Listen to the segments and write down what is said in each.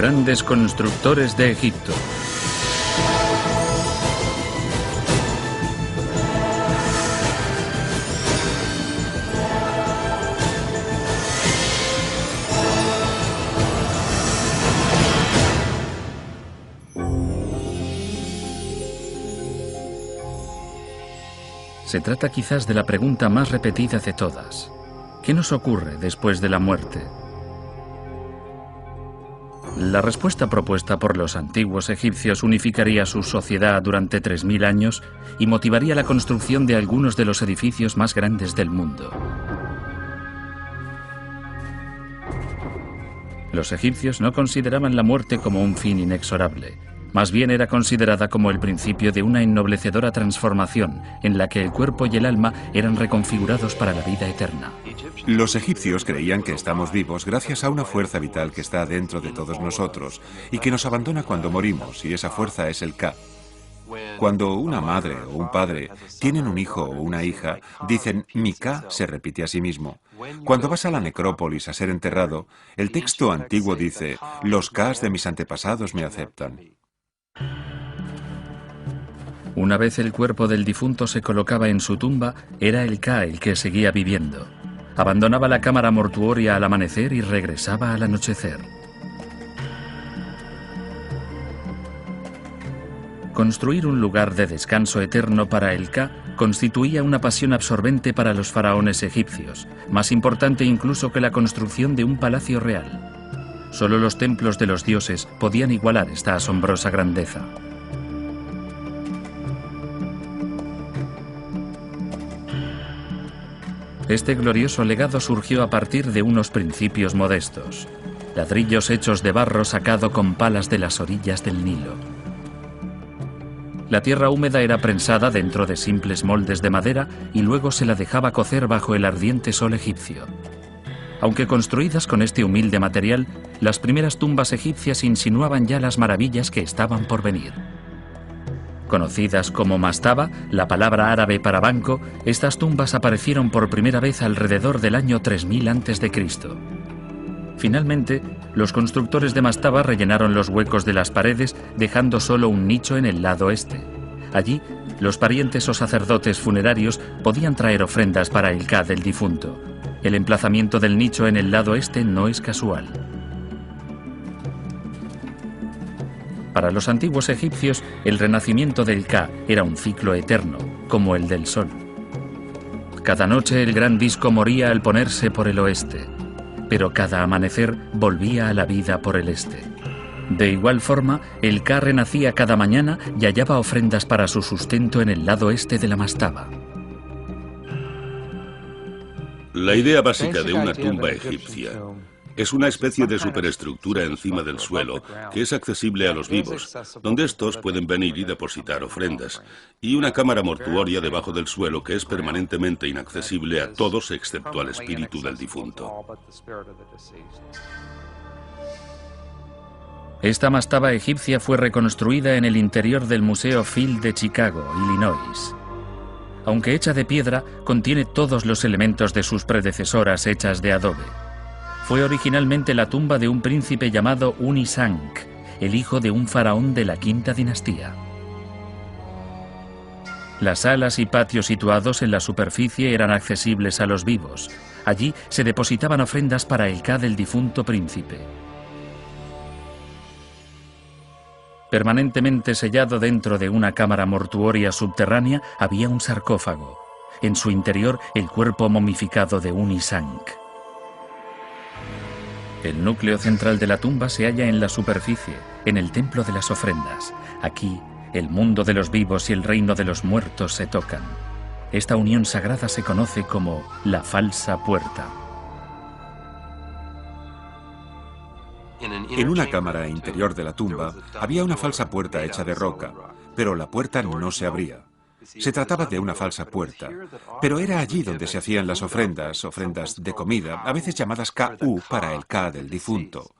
Grandes constructores de Egipto. Se trata quizás de la pregunta más repetida de todas. ¿Qué nos ocurre después de la muerte? La respuesta propuesta por los antiguos egipcios unificaría su sociedad durante 3000 años y motivaría la construcción de algunos de los edificios más grandes del mundo. Los egipcios no consideraban la muerte como un fin inexorable. Más bien era considerada como el principio de una ennoblecedora transformación en la que el cuerpo y el alma eran reconfigurados para la vida eterna. Los egipcios creían que estamos vivos gracias a una fuerza vital que está dentro de todos nosotros y que nos abandona cuando morimos, y esa fuerza es el Ka. Cuando una madre o un padre tienen un hijo o una hija, dicen mi Ka se repite a sí mismo. Cuando vas a la necrópolis a ser enterrado, el texto antiguo dice, los Kas de mis antepasados me aceptan. Una vez el cuerpo del difunto se colocaba en su tumba, era el Ka el que seguía viviendo. Abandonaba la cámara mortuoria al amanecer y regresaba al anochecer. Construir un lugar de descanso eterno para el Ka constituía una pasión absorbente para los faraones egipcios, más importante incluso que la construcción de un palacio real. Solo los templos de los dioses podían igualar esta asombrosa grandeza. Este glorioso legado surgió a partir de unos principios modestos. Ladrillos hechos de barro sacado con palas de las orillas del Nilo. La tierra húmeda era prensada dentro de simples moldes de madera y luego se la dejaba cocer bajo el ardiente sol egipcio. Aunque construidas con este humilde material, las primeras tumbas egipcias insinuaban ya las maravillas que estaban por venir. Conocidas como mastaba, la palabra árabe para banco, estas tumbas aparecieron por primera vez alrededor del año 3000 a.C. Finalmente, los constructores de mastaba rellenaron los huecos de las paredes, dejando solo un nicho en el lado este. Allí, los parientes o sacerdotes funerarios podían traer ofrendas para el Ka del difunto. El emplazamiento del nicho en el lado este no es casual. Para los antiguos egipcios, el renacimiento del Ka era un ciclo eterno, como el del sol. Cada noche el gran disco moría al ponerse por el oeste, pero cada amanecer volvía a la vida por el este. De igual forma, el Ka renacía cada mañana y hallaba ofrendas para su sustento en el lado este de la mastaba. La idea básica de una tumba egipcia es una especie de superestructura encima del suelo que es accesible a los vivos, donde estos pueden venir y depositar ofrendas, y una cámara mortuoria debajo del suelo que es permanentemente inaccesible a todos excepto al espíritu del difunto. Esta mastaba egipcia fue reconstruida en el interior del Museo Field de Chicago, Illinois. Aunque hecha de piedra, contiene todos los elementos de sus predecesoras hechas de adobe. Fue originalmente la tumba de un príncipe llamado Unisank, el hijo de un faraón de la quinta dinastía. Las salas y patios situados en la superficie eran accesibles a los vivos. Allí se depositaban ofrendas para el Ka del difunto príncipe. Permanentemente sellado dentro de una cámara mortuoria subterránea había un sarcófago. En su interior el cuerpo momificado de Unisank. El núcleo central de la tumba se halla en la superficie, en el templo de las ofrendas. Aquí, el mundo de los vivos y el reino de los muertos se tocan. Esta unión sagrada se conoce como la falsa puerta. En una cámara interior de la tumba había una falsa puerta hecha de roca, pero la puerta no se abría. Se trataba de una falsa puerta, pero era allí donde se hacían las ofrendas de comida, a veces llamadas Ka-U para el Ka del difunto.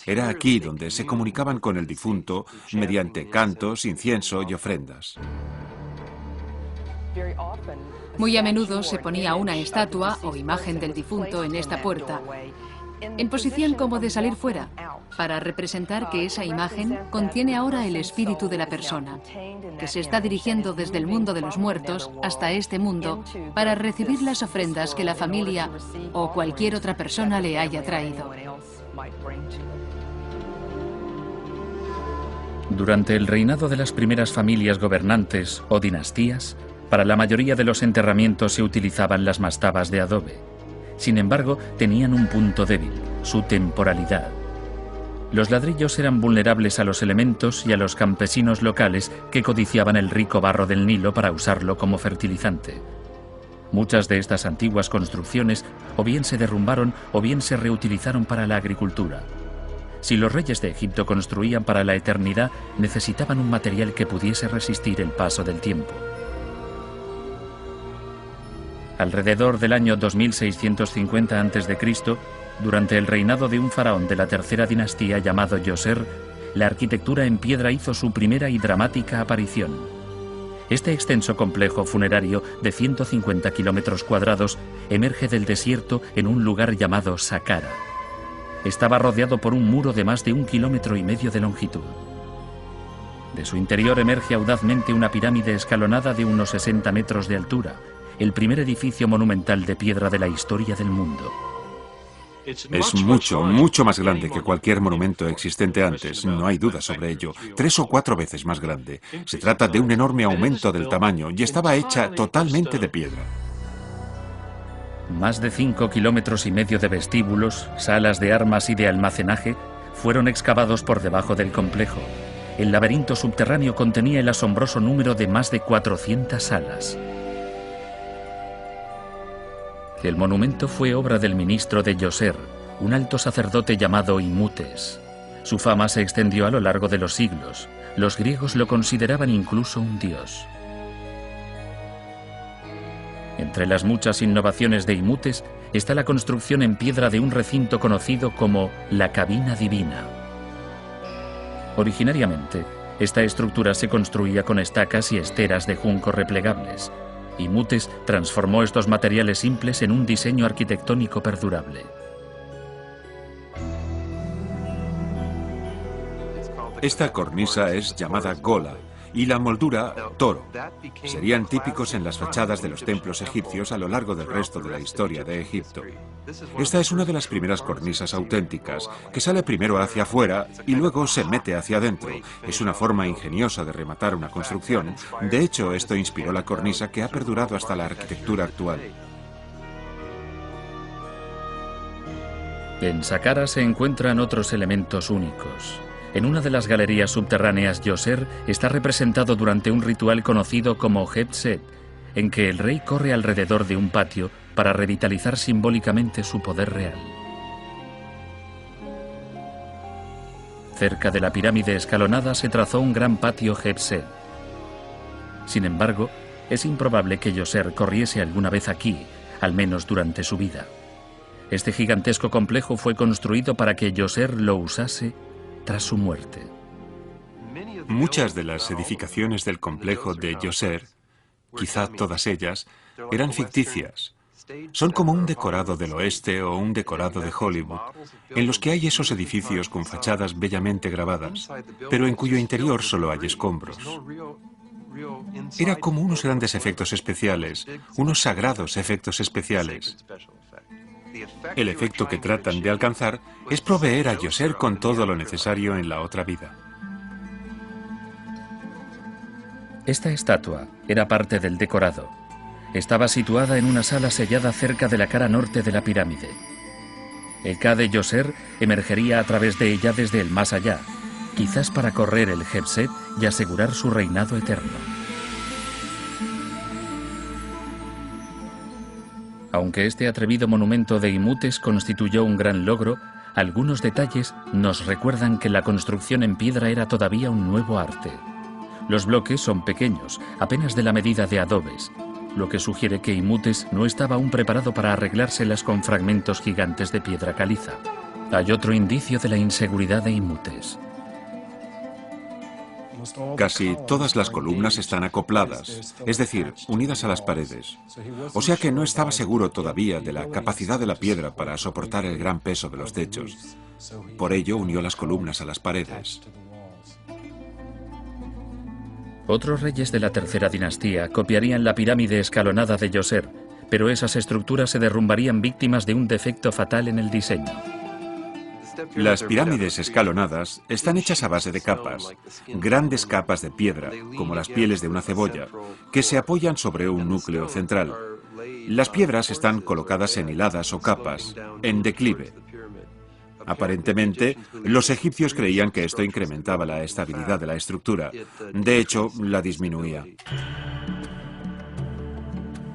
Era aquí donde se comunicaban con el difunto mediante cantos, incienso y ofrendas. Muy a menudo se ponía una estatua o imagen del difunto en esta puerta. en posición como de salir fuera, para representar que esa imagen contiene ahora el espíritu de la persona, que se está dirigiendo desde el mundo de los muertos hasta este mundo para recibir las ofrendas que la familia o cualquier otra persona le haya traído. Durante el reinado de las primeras familias gobernantes o dinastías, para la mayoría de los enterramientos se utilizaban las mastabas de adobe. Sin embargo, tenían un punto débil, su temporalidad. Los ladrillos eran vulnerables a los elementos y a los campesinos locales que codiciaban el rico barro del Nilo para usarlo como fertilizante. Muchas de estas antiguas construcciones o bien se derrumbaron o bien se reutilizaron para la agricultura. Si los reyes de Egipto construían para la eternidad, necesitaban un material que pudiese resistir el paso del tiempo. Alrededor del año 2650 a.C., durante el reinado de un faraón de la tercera dinastía llamado Djoser, la arquitectura en piedra hizo su primera y dramática aparición. Este extenso complejo funerario de 150 kilómetros cuadrados emerge del desierto en un lugar llamado Saqqara. Estaba rodeado por un muro de más de 1,5 kilómetros de longitud. De su interior emerge audazmente una pirámide escalonada de unos 60 metros de altura, el primer edificio monumental de piedra de la historia del mundo. Es mucho más grande que cualquier monumento existente antes, no hay duda sobre ello. 3 o 4 veces más grande. Se trata de un enorme aumento del tamaño y estaba hecha totalmente de piedra. Más de 5,5 kilómetros de vestíbulos, salas de armas y de almacenaje fueron excavados por debajo del complejo. El laberinto subterráneo contenía el asombroso número de más de 400 salas. El monumento fue obra del ministro de Djoser, un alto sacerdote llamado Imutes. Su fama se extendió a lo largo de los siglos. Los griegos lo consideraban incluso un dios. Entre las muchas innovaciones de Imutes está la construcción en piedra de un recinto conocido como la Cabina Divina. Originariamente, esta estructura se construía con estacas y esteras de junco replegables. Imutes transformó estos materiales simples en un diseño arquitectónico perdurable. Esta cornisa es llamada gola y la moldura toro. Serían típicos en las fachadas de los templos egipcios a lo largo del resto de la historia de Egipto. Esta es una de las primeras cornisas auténticas, que sale primero hacia afuera y luego se mete hacia adentro. Es una forma ingeniosa de rematar una construcción. De hecho, esto inspiró la cornisa que ha perdurado hasta la arquitectura actual. En Saqqara se encuentran otros elementos únicos. En una de las galerías subterráneas, Djoser está representado durante un ritual conocido como Hebset, en que el rey corre alrededor de un patio para revitalizar simbólicamente su poder real. Cerca de la pirámide escalonada se trazó un gran patio Hebset. Sin embargo, es improbable que Djoser corriese alguna vez aquí, al menos durante su vida. Este gigantesco complejo fue construido para que Djoser lo usase tras su muerte. Muchas de las edificaciones del complejo de Djoser, quizá todas ellas, eran ficticias. Son como un decorado del oeste o un decorado de Hollywood, en los que hay esos edificios con fachadas bellamente grabadas, pero en cuyo interior solo hay escombros. Era como unos grandes efectos especiales, unos sagrados efectos especiales. El efecto que tratan de alcanzar es proveer a Djoser con todo lo necesario en la otra vida. Esta estatua era parte del decorado. Estaba situada en una sala sellada cerca de la cara norte de la pirámide. El Ka de Djoser emergería a través de ella desde el más allá, quizás para correr el Hebset y asegurar su reinado eterno. Aunque este atrevido monumento de Imutes constituyó un gran logro, algunos detalles nos recuerdan que la construcción en piedra era todavía un nuevo arte. Los bloques son pequeños, apenas de la medida de adobes, lo que sugiere que Imutes no estaba aún preparado para arreglárselas con fragmentos gigantes de piedra caliza. Hay otro indicio de la inseguridad de Imutes. Casi todas las columnas están acopladas, es decir, unidas a las paredes. O sea que no estaba seguro todavía de la capacidad de la piedra para soportar el gran peso de los techos. Por ello unió las columnas a las paredes. Otros reyes de la tercera dinastía copiarían la pirámide escalonada de Djoser, pero esas estructuras se derrumbarían víctimas de un defecto fatal en el diseño. Las pirámides escalonadas están hechas a base de capas, grandes capas de piedra, como las pieles de una cebolla, que se apoyan sobre un núcleo central. Las piedras están colocadas en hiladas o capas, en declive. Aparentemente, los egipcios creían que esto incrementaba la estabilidad de la estructura. De hecho, la disminuía.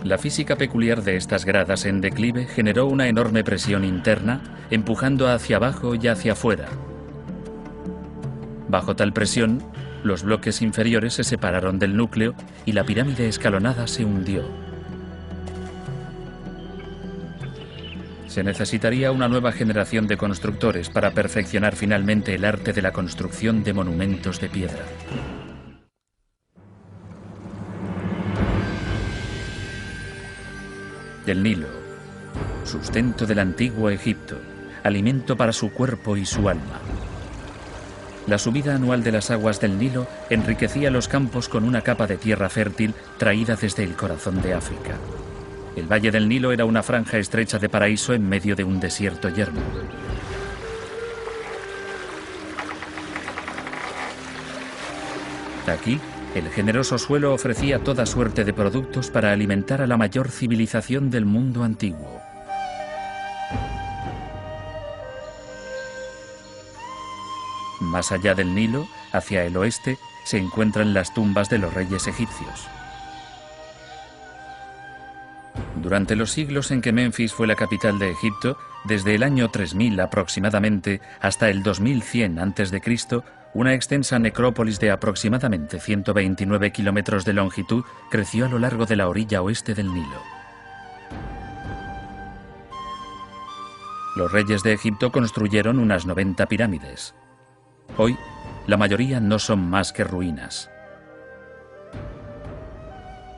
La física peculiar de estas gradas en declive generó una enorme presión interna, empujando hacia abajo y hacia afuera. Bajo tal presión, los bloques inferiores se separaron del núcleo y la pirámide escalonada se hundió. Se necesitaría una nueva generación de constructores para perfeccionar finalmente el arte de la construcción de monumentos de piedra. El Nilo, sustento del antiguo Egipto, alimento para su cuerpo y su alma. La subida anual de las aguas del Nilo enriquecía los campos con una capa de tierra fértil traída desde el corazón de África. El valle del Nilo era una franja estrecha de paraíso en medio de un desierto yermo. Aquí, el generoso suelo ofrecía toda suerte de productos para alimentar a la mayor civilización del mundo antiguo. Más allá del Nilo, hacia el oeste, se encuentran las tumbas de los reyes egipcios. Durante los siglos en que Menfis fue la capital de Egipto, desde el año 3000 aproximadamente hasta el 2100 a.C., una extensa necrópolis de aproximadamente 129 kilómetros de longitud creció a lo largo de la orilla oeste del Nilo. Los reyes de Egipto construyeron unas 90 pirámides. Hoy, la mayoría no son más que ruinas.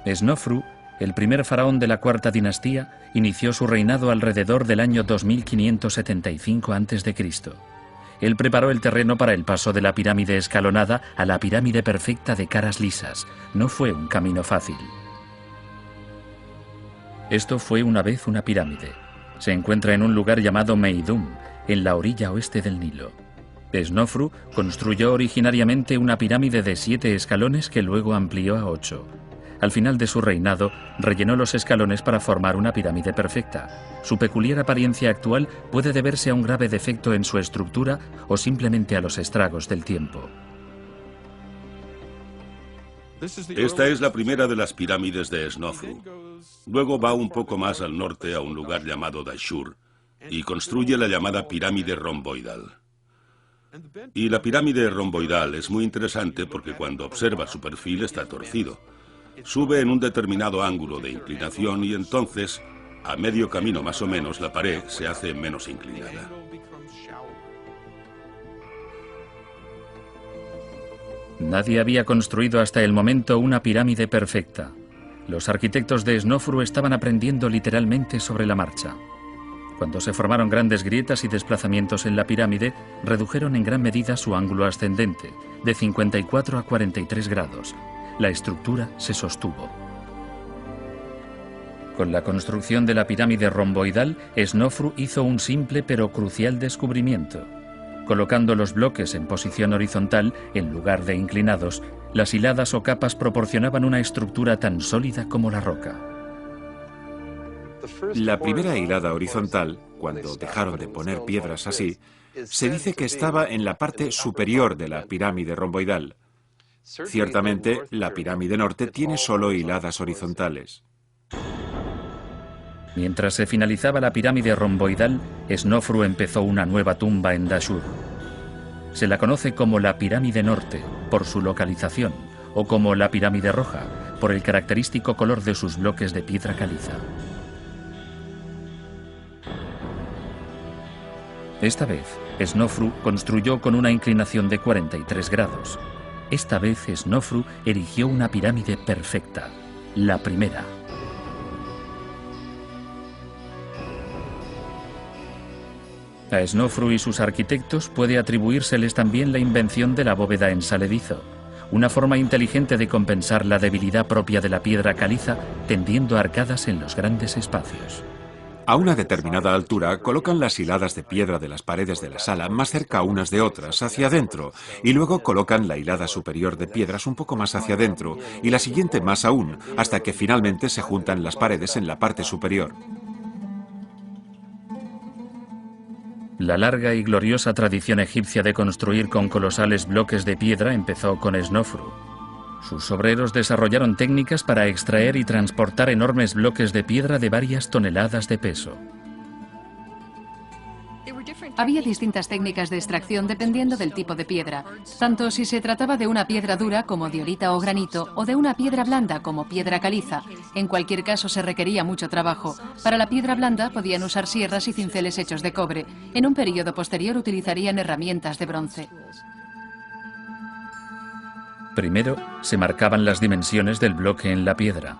Snofru, el primer faraón de la cuarta dinastía, inició su reinado alrededor del año 2575 a.C. Él preparó el terreno para el paso de la pirámide escalonada a la pirámide perfecta de caras lisas. No fue un camino fácil. Esto fue una vez una pirámide. Se encuentra en un lugar llamado Meidum, en la orilla oeste del Nilo. Snofru construyó originariamente una pirámide de 7 escalones que luego amplió a 8. Al final de su reinado, rellenó los escalones para formar una pirámide perfecta. Su peculiar apariencia actual puede deberse a un grave defecto en su estructura o simplemente a los estragos del tiempo. Esta es la primera de las pirámides de Snofru. Luego va un poco más al norte a un lugar llamado Dashur y construye la llamada pirámide romboidal. Y la pirámide romboidal es muy interesante porque cuando observa su perfil está torcido. Sube en un determinado ángulo de inclinación y entonces, a medio camino más o menos, la pared se hace menos inclinada. Nadie había construido hasta el momento una pirámide perfecta. Los arquitectos de Snofru estaban aprendiendo literalmente sobre la marcha. Cuando se formaron grandes grietas y desplazamientos en la pirámide, redujeron en gran medida su ángulo ascendente, de 54 a 43 grados. La estructura se sostuvo. Con la construcción de la pirámide romboidal, Snofru hizo un simple pero crucial descubrimiento. Colocando los bloques en posición horizontal, en lugar de inclinados, las hiladas o capas proporcionaban una estructura tan sólida como la roca. La primera hilada horizontal, cuando dejaron de poner piedras así, se dice que estaba en la parte superior de la pirámide romboidal. Ciertamente, la pirámide norte tiene solo hiladas horizontales. Mientras se finalizaba la pirámide romboidal, Snofru empezó una nueva tumba en Dashur. Se la conoce como la pirámide norte, por su localización, o como la pirámide roja, por el característico color de sus bloques de piedra caliza. Esta vez, Snofru construyó con una inclinación de 43 grados. Esta vez Snofru erigió una pirámide perfecta, la primera. A Snofru y sus arquitectos puede atribuírseles también la invención de la bóveda en saledizo, una forma inteligente de compensar la debilidad propia de la piedra caliza, tendiendo arcadas en los grandes espacios. A una determinada altura colocan las hiladas de piedra de las paredes de la sala más cerca unas de otras, hacia adentro, y luego colocan la hilada superior de piedras un poco más hacia adentro y la siguiente más aún, hasta que finalmente se juntan las paredes en la parte superior. La larga y gloriosa tradición egipcia de construir con colosales bloques de piedra empezó con Snofru. Sus obreros desarrollaron técnicas para extraer y transportar enormes bloques de piedra de varias toneladas de peso. Había distintas técnicas de extracción dependiendo del tipo de piedra, tanto si se trataba de una piedra dura como diorita o granito, o de una piedra blanda como piedra caliza. En cualquier caso se requería mucho trabajo. Para la piedra blanda podían usar sierras y cinceles hechos de cobre. En un periodo posterior utilizarían herramientas de bronce. Primero se marcaban las dimensiones del bloque en la piedra.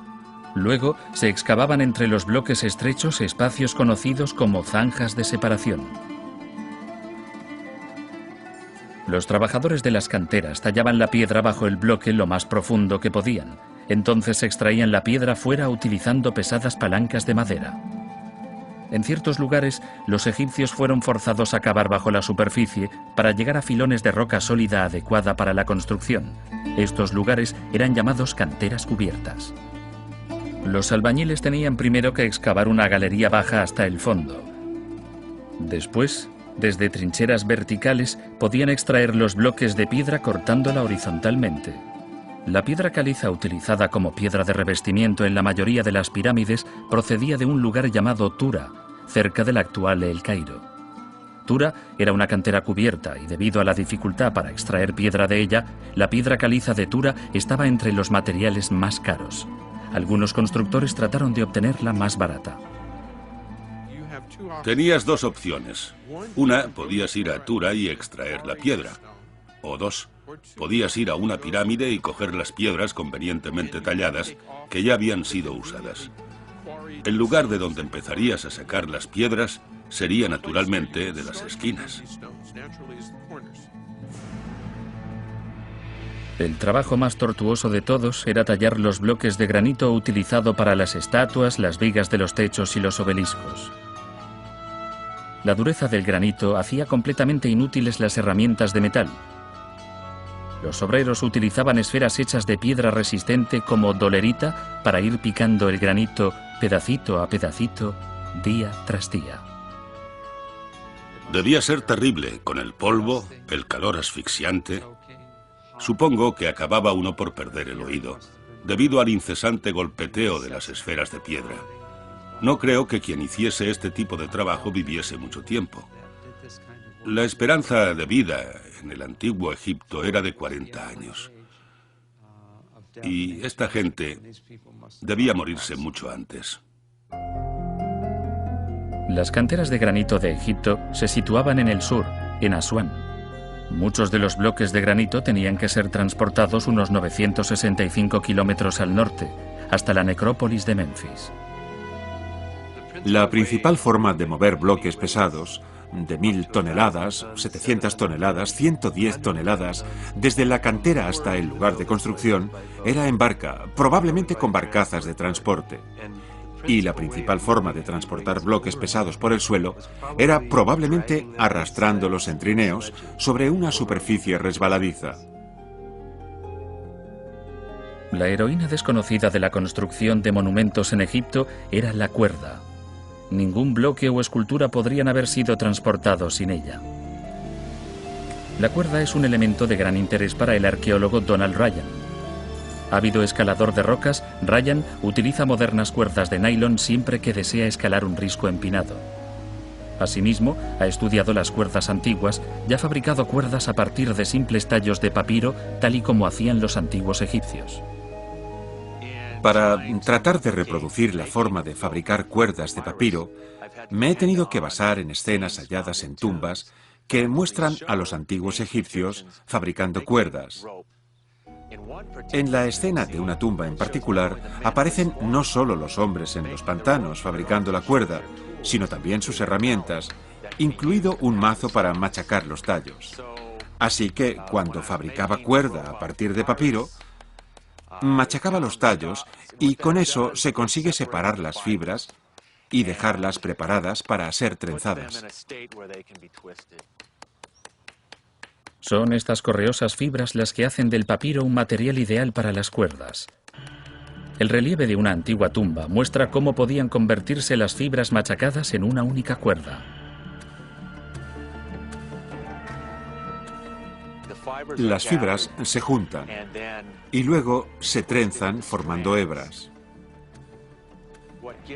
Luego se excavaban entre los bloques estrechos espacios conocidos como zanjas de separación. Los trabajadores de las canteras tallaban la piedra bajo el bloque lo más profundo que podían. Entonces extraían la piedra fuera utilizando pesadas palancas de madera. En ciertos lugares, los egipcios fueron forzados a cavar bajo la superficie para llegar a filones de roca sólida adecuada para la construcción. Estos lugares eran llamados canteras cubiertas. Los albañiles tenían primero que excavar una galería baja hasta el fondo. Después, desde trincheras verticales, podían extraer los bloques de piedra cortándola horizontalmente. La piedra caliza utilizada como piedra de revestimiento en la mayoría de las pirámides procedía de un lugar llamado Tura, cerca del actual El Cairo. Tura era una cantera cubierta y debido a la dificultad para extraer piedra de ella, la piedra caliza de Tura estaba entre los materiales más caros. Algunos constructores trataron de obtenerla más barata. Tenías dos opciones. Una, podías ir a Tura y extraer la piedra. O dos, podías ir a una pirámide y coger las piedras convenientemente talladas que ya habían sido usadas. El lugar de donde empezarías a sacar las piedras sería naturalmente de las esquinas. El trabajo más tortuoso de todos era tallar los bloques de granito utilizado para las estatuas, las vigas de los techos y los obeliscos. La dureza del granito hacía completamente inútiles las herramientas de metal. Los obreros utilizaban esferas hechas de piedra resistente como dolerita para ir picando el granito pedacito a pedacito, día tras día. Debía ser terrible, con el polvo, el calor asfixiante. Supongo que acababa uno por perder el oído, debido al incesante golpeteo de las esferas de piedra. No creo que quien hiciese este tipo de trabajo viviese mucho tiempo. La esperanza de vida en el antiguo Egipto era de 40 años. Y esta gente debía morirse mucho antes. Las canteras de granito de Egipto se situaban en el sur, en Asuán. Muchos de los bloques de granito tenían que ser transportados unos 965 kilómetros al norte, hasta la necrópolis de Menfis. La principal forma de mover bloques pesados, de 1000 toneladas, 700 toneladas, 110 toneladas, desde la cantera hasta el lugar de construcción, era en barca, probablemente con barcazas de transporte. Y la principal forma de transportar bloques pesados por el suelo era probablemente arrastrándolos en trineos sobre una superficie resbaladiza. La heroína desconocida de la construcción de monumentos en Egipto era la cuerda. Ningún bloque o escultura podrían haber sido transportados sin ella. La cuerda es un elemento de gran interés para el arqueólogo Donald Ryan. Ávido escalador de rocas, Ryan utiliza modernas cuerdas de nylon siempre que desea escalar un risco empinado. Asimismo, ha estudiado las cuerdas antiguas y ha fabricado cuerdas a partir de simples tallos de papiro, tal y como hacían los antiguos egipcios. Para tratar de reproducir la forma de fabricar cuerdas de papiro, me he tenido que basar en escenas halladas en tumbas que muestran a los antiguos egipcios fabricando cuerdas. En la escena de una tumba en particular, aparecen no solo los hombres en los pantanos fabricando la cuerda, sino también sus herramientas, incluido un mazo para machacar los tallos. Así que, cuando fabricaba cuerda a partir de papiro, machacaba los tallos y con eso se consigue separar las fibras y dejarlas preparadas para ser trenzadas. Son estas correosas fibras las que hacen del papiro un material ideal para las cuerdas. El relieve de una antigua tumba muestra cómo podían convertirse las fibras machacadas en una única cuerda. Las fibras se juntan y luego se trenzan formando hebras.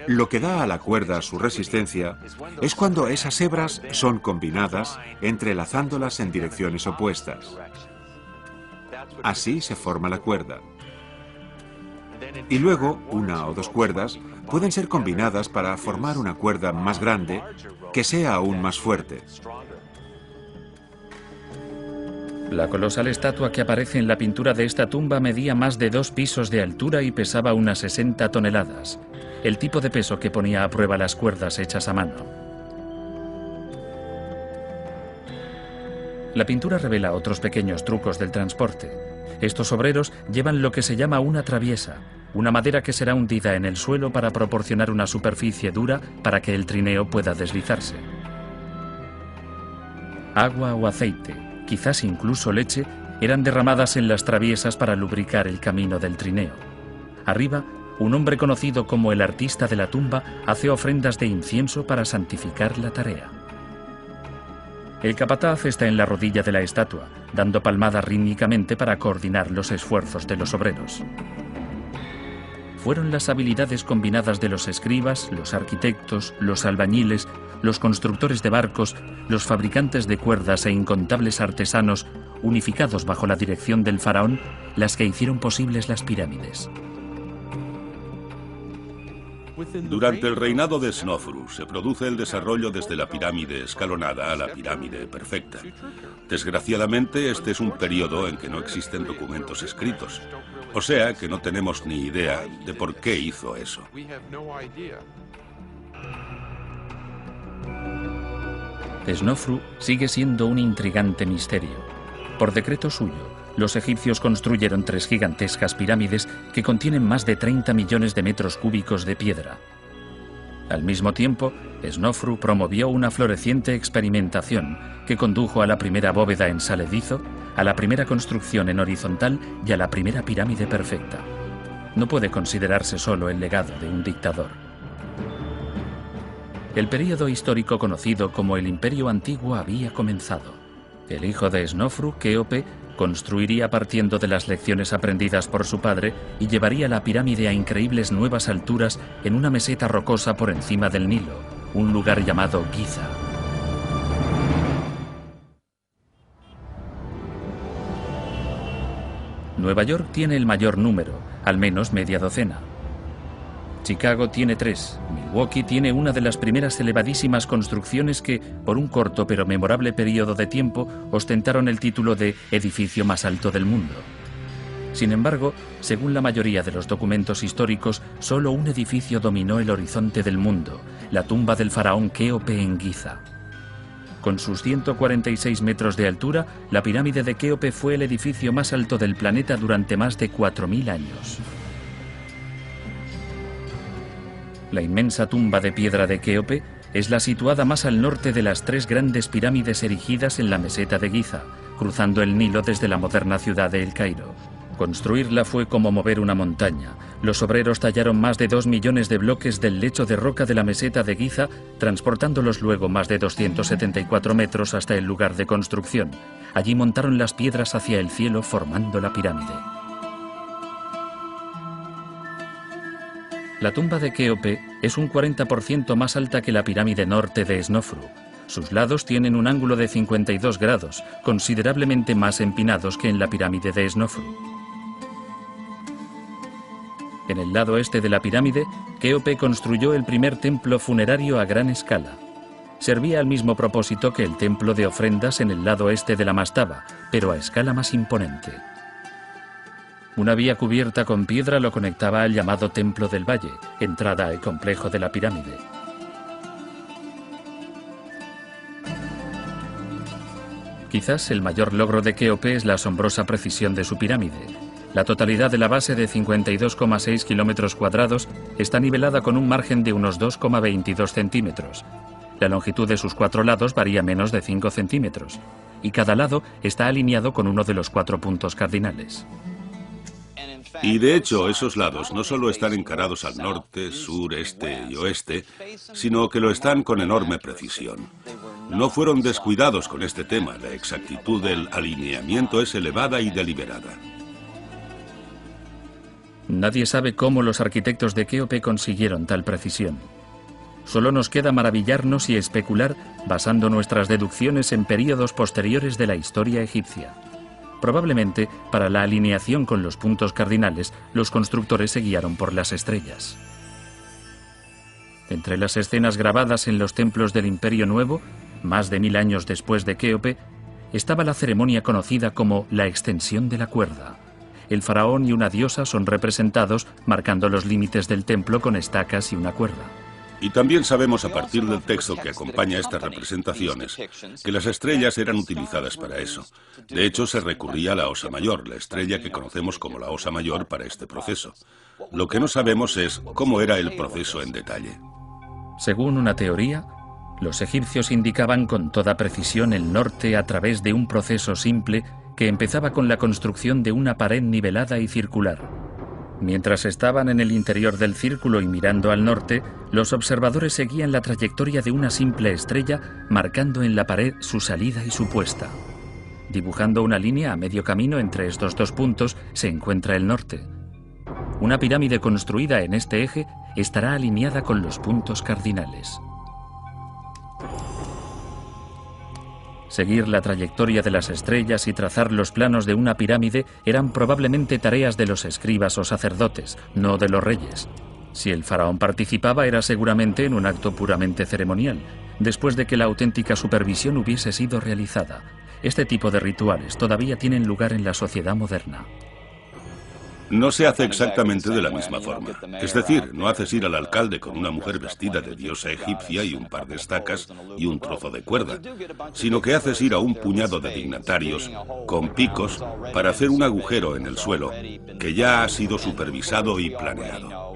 Lo que da a la cuerda su resistencia es cuando esas hebras son combinadas entrelazándolas en direcciones opuestas. Así se forma la cuerda. Y luego, una o dos cuerdas pueden ser combinadas para formar una cuerda más grande que sea aún más fuerte. La colosal estatua que aparece en la pintura de esta tumba medía más de 2 pisos de altura y pesaba unas 60 toneladas, el tipo de peso que ponía a prueba las cuerdas hechas a mano. La pintura revela otros pequeños trucos del transporte. Estos obreros llevan lo que se llama una traviesa, una madera que será hundida en el suelo para proporcionar una superficie dura para que el trineo pueda deslizarse. Agua o aceite, quizás incluso leche, eran derramadas en las traviesas para lubricar el camino del trineo. Arriba, un hombre conocido como el artista de la tumba hace ofrendas de incienso para santificar la tarea. El capataz está en la rodilla de la estatua, dando palmadas rítmicamente para coordinar los esfuerzos de los obreros. Fueron las habilidades combinadas de los escribas, los arquitectos, los albañiles, los constructores de barcos, los fabricantes de cuerdas e incontables artesanos, unificados bajo la dirección del faraón, las que hicieron posibles las pirámides. Durante el reinado de Snofru se produce el desarrollo desde la pirámide escalonada a la pirámide perfecta. Desgraciadamente, este es un periodo en que no existen documentos escritos, o sea que no tenemos ni idea de por qué hizo eso. Snofru sigue siendo un intrigante misterio. Por decreto suyo, los egipcios construyeron 3 gigantescas pirámides que contienen más de 30 millones de metros cúbicos de piedra. Al mismo tiempo, Snofru promovió una floreciente experimentación que condujo a la primera bóveda en saledizo, a la primera construcción en horizontal y a la primera pirámide perfecta. No puede considerarse solo el legado de un dictador. El período histórico conocido como el Imperio Antiguo había comenzado. El hijo de Snofru, Kéope, construiría partiendo de las lecciones aprendidas por su padre y llevaría la pirámide a increíbles nuevas alturas en una meseta rocosa por encima del Nilo, un lugar llamado Giza. Nueva York tiene el mayor número, al menos media docena. Chicago tiene 3, Milwaukee tiene una de las primeras elevadísimas construcciones que, por un corto pero memorable periodo de tiempo, ostentaron el título de edificio más alto del mundo. Sin embargo, según la mayoría de los documentos históricos, solo un edificio dominó el horizonte del mundo, la tumba del faraón Kéope en Giza. Con sus 146 metros de altura, la pirámide de Kéope fue el edificio más alto del planeta durante más de 4000 años. La inmensa tumba de piedra de Kéope es la situada más al norte de las 3 grandes pirámides erigidas en la meseta de Giza, cruzando el Nilo desde la moderna ciudad de El Cairo. Construirla fue como mover una montaña. Los obreros tallaron más de 2 millones de bloques del lecho de roca de la meseta de Giza, transportándolos luego más de 274 metros hasta el lugar de construcción. Allí montaron las piedras hacia el cielo formando la pirámide. La tumba de Kéope es un 40% más alta que la pirámide norte de Snofru. Sus lados tienen un ángulo de 52 grados, considerablemente más empinados que en la pirámide de Snofru. En el lado este de la pirámide, Kéope construyó el primer templo funerario a gran escala. Servía al mismo propósito que el templo de ofrendas en el lado este de la mastaba, pero a escala más imponente. Una vía cubierta con piedra lo conectaba al llamado Templo del Valle, entrada al complejo de la pirámide. Quizás el mayor logro de Kéope es la asombrosa precisión de su pirámide. La totalidad de la base de 52,6 kilómetros cuadrados está nivelada con un margen de unos 2,22 centímetros. La longitud de sus 4 lados varía menos de 5 centímetros, y cada lado está alineado con uno de los 4 puntos cardinales. Y de hecho, esos lados no solo están encarados al norte, sur, este y oeste, sino que lo están con enorme precisión. No fueron descuidados con este tema, la exactitud del alineamiento es elevada y deliberada. Nadie sabe cómo los arquitectos de Kéope consiguieron tal precisión. Solo nos queda maravillarnos y especular basando nuestras deducciones en períodos posteriores de la historia egipcia. Probablemente, para la alineación con los puntos cardinales, los constructores se guiaron por las estrellas. Entre las escenas grabadas en los templos del Imperio Nuevo, más de 1000 años después de Kéope, estaba la ceremonia conocida como la extensión de la cuerda. El faraón y una diosa son representados marcando los límites del templo con estacas y una cuerda. Y también sabemos a partir del texto que acompaña estas representaciones que las estrellas eran utilizadas para eso. De hecho, se recurría a la Osa Mayor, la estrella que conocemos como la Osa Mayor para este proceso. Lo que no sabemos es cómo era el proceso en detalle. Según una teoría, los egipcios indicaban con toda precisión el norte a través de un proceso simple que empezaba con la construcción de una pared nivelada y circular. Mientras estaban en el interior del círculo y mirando al norte, los observadores seguían la trayectoria de una simple estrella, marcando en la pared su salida y su puesta. Dibujando una línea a medio camino entre estos 2 puntos se encuentra el norte. Una pirámide construida en este eje estará alineada con los puntos cardinales. Seguir la trayectoria de las estrellas y trazar los planos de una pirámide eran probablemente tareas de los escribas o sacerdotes, no de los reyes. Si el faraón participaba era seguramente en un acto puramente ceremonial, después de que la auténtica supervisión hubiese sido realizada. Este tipo de rituales todavía tienen lugar en la sociedad moderna. No se hace exactamente de la misma forma. Es decir, no haces ir al alcalde con una mujer vestida de diosa egipcia y un par de estacas y un trozo de cuerda, sino que haces ir a un puñado de dignatarios con picos para hacer un agujero en el suelo que ya ha sido supervisado y planeado.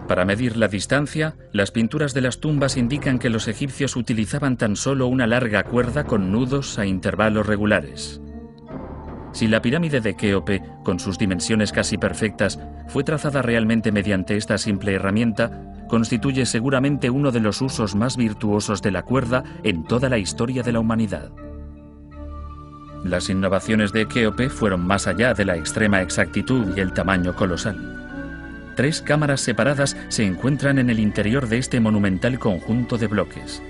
Para medir la distancia, las pinturas de las tumbas indican que los egipcios utilizaban tan solo una larga cuerda con nudos a intervalos regulares. Si la pirámide de Kéope, con sus dimensiones casi perfectas, fue trazada realmente mediante esta simple herramienta, constituye seguramente uno de los usos más virtuosos de la cuerda en toda la historia de la humanidad. Las innovaciones de Kéope fueron más allá de la extrema exactitud y el tamaño colosal. 3 cámaras separadas se encuentran en el interior de este monumental conjunto de bloques.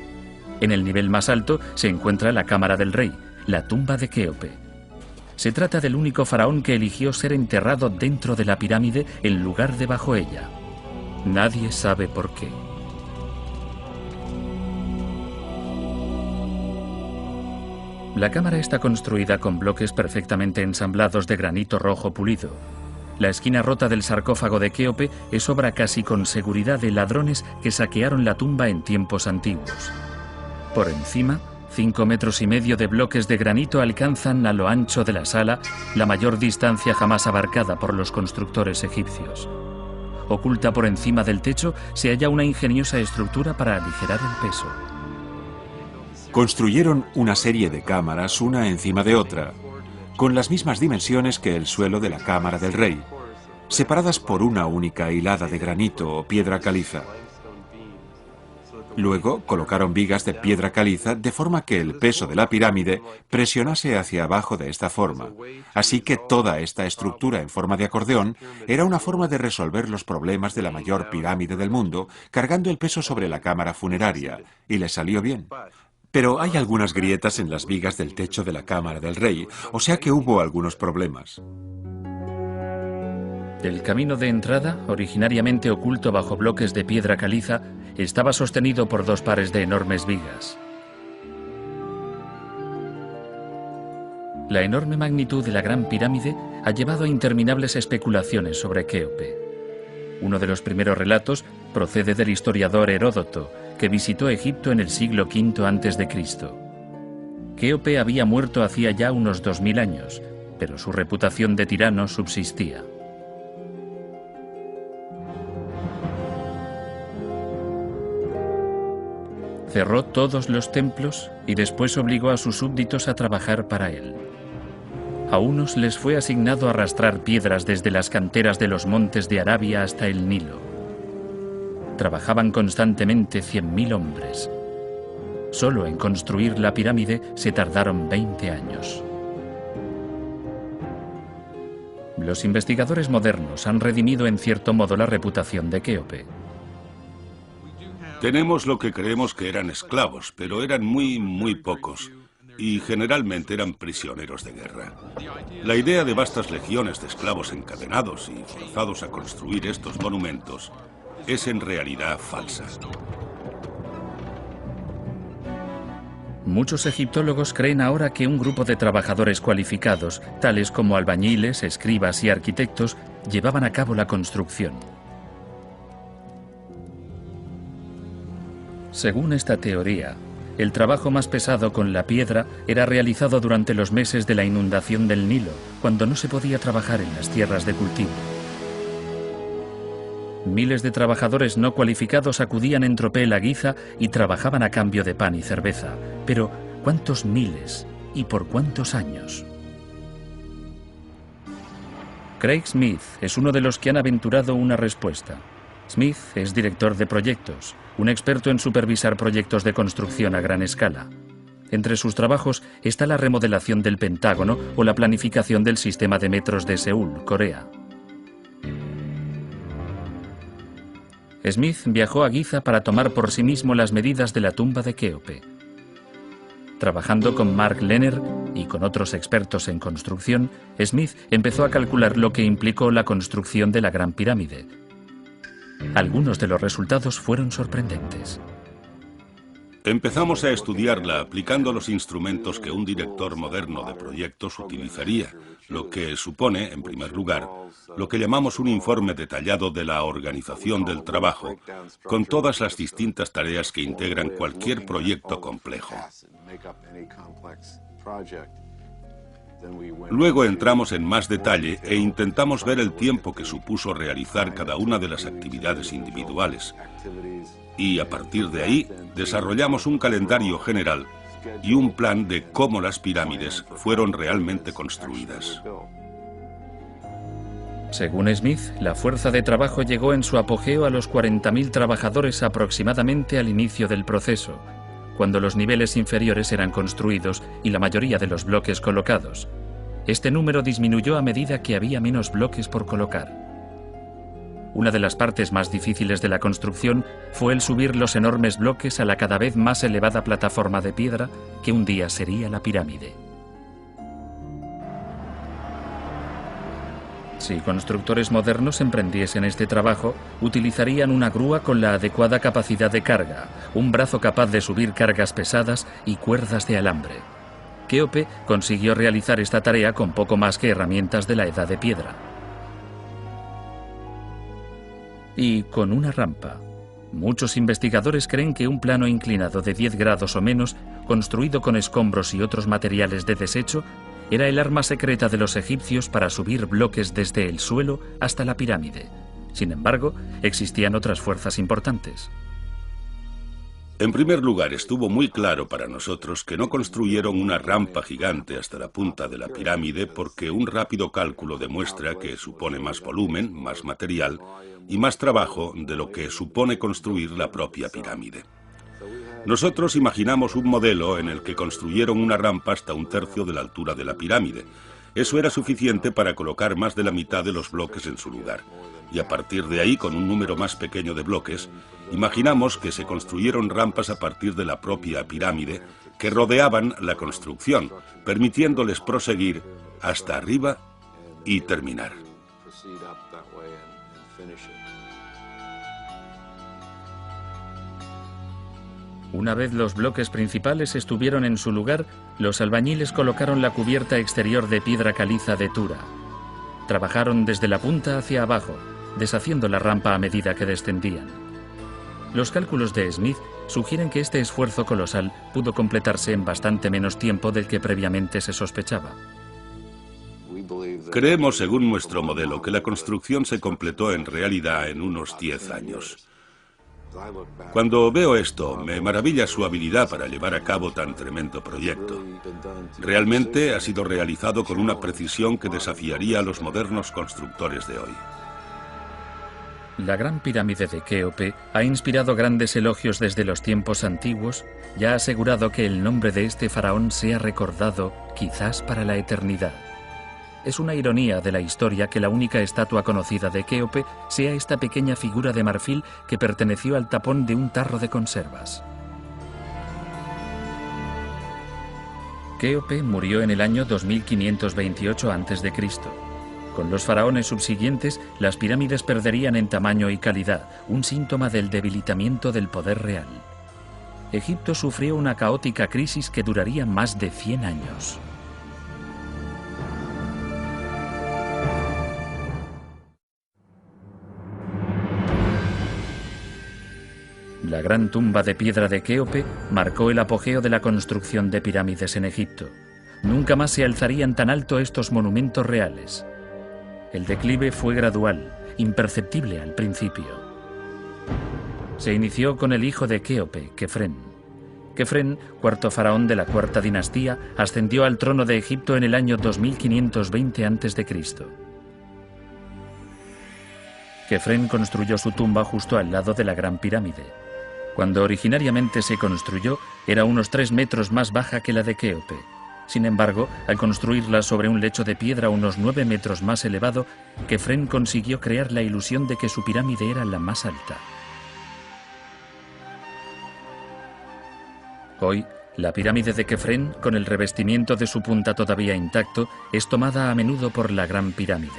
En el nivel más alto se encuentra la cámara del rey, la tumba de Kéope. Se trata del único faraón que eligió ser enterrado dentro de la pirámide en lugar de bajo ella. Nadie sabe por qué. La cámara está construida con bloques perfectamente ensamblados de granito rojo pulido. La esquina rota del sarcófago de Kéope es obra casi con seguridad de ladrones que saquearon la tumba en tiempos antiguos. Por encima, 5,5 metros de bloques de granito alcanzan a lo ancho de la sala la mayor distancia jamás abarcada por los constructores egipcios. Oculta por encima del techo se halla una ingeniosa estructura para aligerar el peso. Construyeron una serie de cámaras una encima de otra, con las mismas dimensiones que el suelo de la cámara del rey, separadas por una única hilada de granito o piedra caliza. Luego colocaron vigas de piedra caliza de forma que el peso de la pirámide presionase hacia abajo de esta forma. Así que toda esta estructura en forma de acordeón era una forma de resolver los problemas de la mayor pirámide del mundo, cargando el peso sobre la cámara funeraria, y les salió bien. Pero hay algunas grietas en las vigas del techo de la cámara del rey, o sea que hubo algunos problemas. El camino de entrada, originariamente oculto bajo bloques de piedra caliza, estaba sostenido por 2 pares de enormes vigas. La enorme magnitud de la Gran Pirámide ha llevado a interminables especulaciones sobre Kéope. Uno de los primeros relatos procede del historiador Heródoto, que visitó Egipto en el siglo V a.C. Kéope había muerto hacía ya unos 2000 años, pero su reputación de tirano subsistía. Cerró todos los templos y después obligó a sus súbditos a trabajar para él. A unos les fue asignado arrastrar piedras desde las canteras de los montes de Arabia hasta el Nilo. Trabajaban constantemente 100.000 hombres. Solo en construir la pirámide se tardaron 20 años. Los investigadores modernos han redimido en cierto modo la reputación de Kéope. Tenemos lo que creemos que eran esclavos, pero eran muy pocos. Y generalmente eran prisioneros de guerra. La idea de vastas legiones de esclavos encadenados y forzados a construir estos monumentos es en realidad falsa. Muchos egiptólogos creen ahora que un grupo de trabajadores cualificados, tales como albañiles, escribas y arquitectos, llevaban a cabo la construcción. Según esta teoría, el trabajo más pesado con la piedra era realizado durante los meses de la inundación del Nilo, cuando no se podía trabajar en las tierras de cultivo. Miles de trabajadores no cualificados acudían en tropel a Giza y trabajaban a cambio de pan y cerveza. Pero, ¿cuántos miles y por cuántos años? Craig Smith es uno de los que han aventurado una respuesta. Smith es director de proyectos, un experto en supervisar proyectos de construcción a gran escala. Entre sus trabajos está la remodelación del Pentágono o la planificación del sistema de metros de Seúl, Corea. Smith viajó a Giza para tomar por sí mismo las medidas de la tumba de Kéope. Trabajando con Mark Lehner y con otros expertos en construcción, Smith empezó a calcular lo que implicó la construcción de la Gran Pirámide. Algunos de los resultados fueron sorprendentes. Empezamos a estudiarla aplicando los instrumentos que un director moderno de proyectos utilizaría, lo que supone, en primer lugar, lo que llamamos un informe detallado de la organización del trabajo, con todas las distintas tareas que integran cualquier proyecto complejo. Luego entramos en más detalle e intentamos ver el tiempo que supuso realizar cada una de las actividades individuales. Y a partir de ahí, desarrollamos un calendario general y un plan de cómo las pirámides fueron realmente construidas. Según Smith, la fuerza de trabajo llegó en su apogeo a los 40.000 trabajadores aproximadamente al inicio del proceso, cuando los niveles inferiores eran construidos y la mayoría de los bloques colocados. Este número disminuyó a medida que había menos bloques por colocar. Una de las partes más difíciles de la construcción fue el subir los enormes bloques a la cada vez más elevada plataforma de piedra que un día sería la pirámide. Si constructores modernos emprendiesen este trabajo, utilizarían una grúa con la adecuada capacidad de carga, un brazo capaz de subir cargas pesadas y cuerdas de alambre. Kéope consiguió realizar esta tarea con poco más que herramientas de la Edad de Piedra. Y con una rampa. Muchos investigadores creen que un plano inclinado de 10 grados o menos, construido con escombros y otros materiales de desecho, era el arma secreta de los egipcios para subir bloques desde el suelo hasta la pirámide. Sin embargo, existían otras fuerzas importantes. En primer lugar, estuvo muy claro para nosotros que no construyeron una rampa gigante hasta la punta de la pirámide porque un rápido cálculo demuestra que supone más volumen, más material y más trabajo de lo que supone construir la propia pirámide. Nosotros imaginamos un modelo en el que construyeron una rampa hasta 1/3 de la altura de la pirámide. Eso era suficiente para colocar más de la mitad de los bloques en su lugar. Y a partir de ahí, con un número más pequeño de bloques, imaginamos que se construyeron rampas a partir de la propia pirámide que rodeaban la construcción, permitiéndoles proseguir hasta arriba y terminar. Una vez los bloques principales estuvieron en su lugar, los albañiles colocaron la cubierta exterior de piedra caliza de Tura. Trabajaron desde la punta hacia abajo, deshaciendo la rampa a medida que descendían. Los cálculos de Smith sugieren que este esfuerzo colosal pudo completarse en bastante menos tiempo del que previamente se sospechaba. Creemos, según nuestro modelo, que la construcción se completó en realidad en unos 10 años. Cuando veo esto, me maravilla su habilidad para llevar a cabo tan tremendo proyecto. Realmente ha sido realizado con una precisión que desafiaría a los modernos constructores de hoy. La Gran Pirámide de Kéope ha inspirado grandes elogios desde los tiempos antiguos y ha asegurado que el nombre de este faraón sea recordado quizás para la eternidad. Es una ironía de la historia que la única estatua conocida de Kéope sea esta pequeña figura de marfil que perteneció al tapón de un tarro de conservas. Kéope murió en el año 2528 a.C. Con los faraones subsiguientes, las pirámides perderían en tamaño y calidad, un síntoma del debilitamiento del poder real. Egipto sufrió una caótica crisis que duraría más de 100 años. La gran tumba de piedra de Kéope marcó el apogeo de la construcción de pirámides en Egipto. Nunca más se alzarían tan alto estos monumentos reales. El declive fue gradual, imperceptible al principio. Se inició con el hijo de Kéope, Kefren. Kefren, cuarto faraón de la cuarta dinastía, ascendió al trono de Egipto en el año 2520 a.C. Kefren construyó su tumba justo al lado de la Gran Pirámide. Cuando originariamente se construyó, era unos 3 metros más baja que la de Kéope. Sin embargo, al construirla sobre un lecho de piedra unos 9 metros más elevado, Kefren consiguió crear la ilusión de que su pirámide era la más alta. Hoy, la pirámide de Kefren, con el revestimiento de su punta todavía intacto, es tomada a menudo por la Gran Pirámide.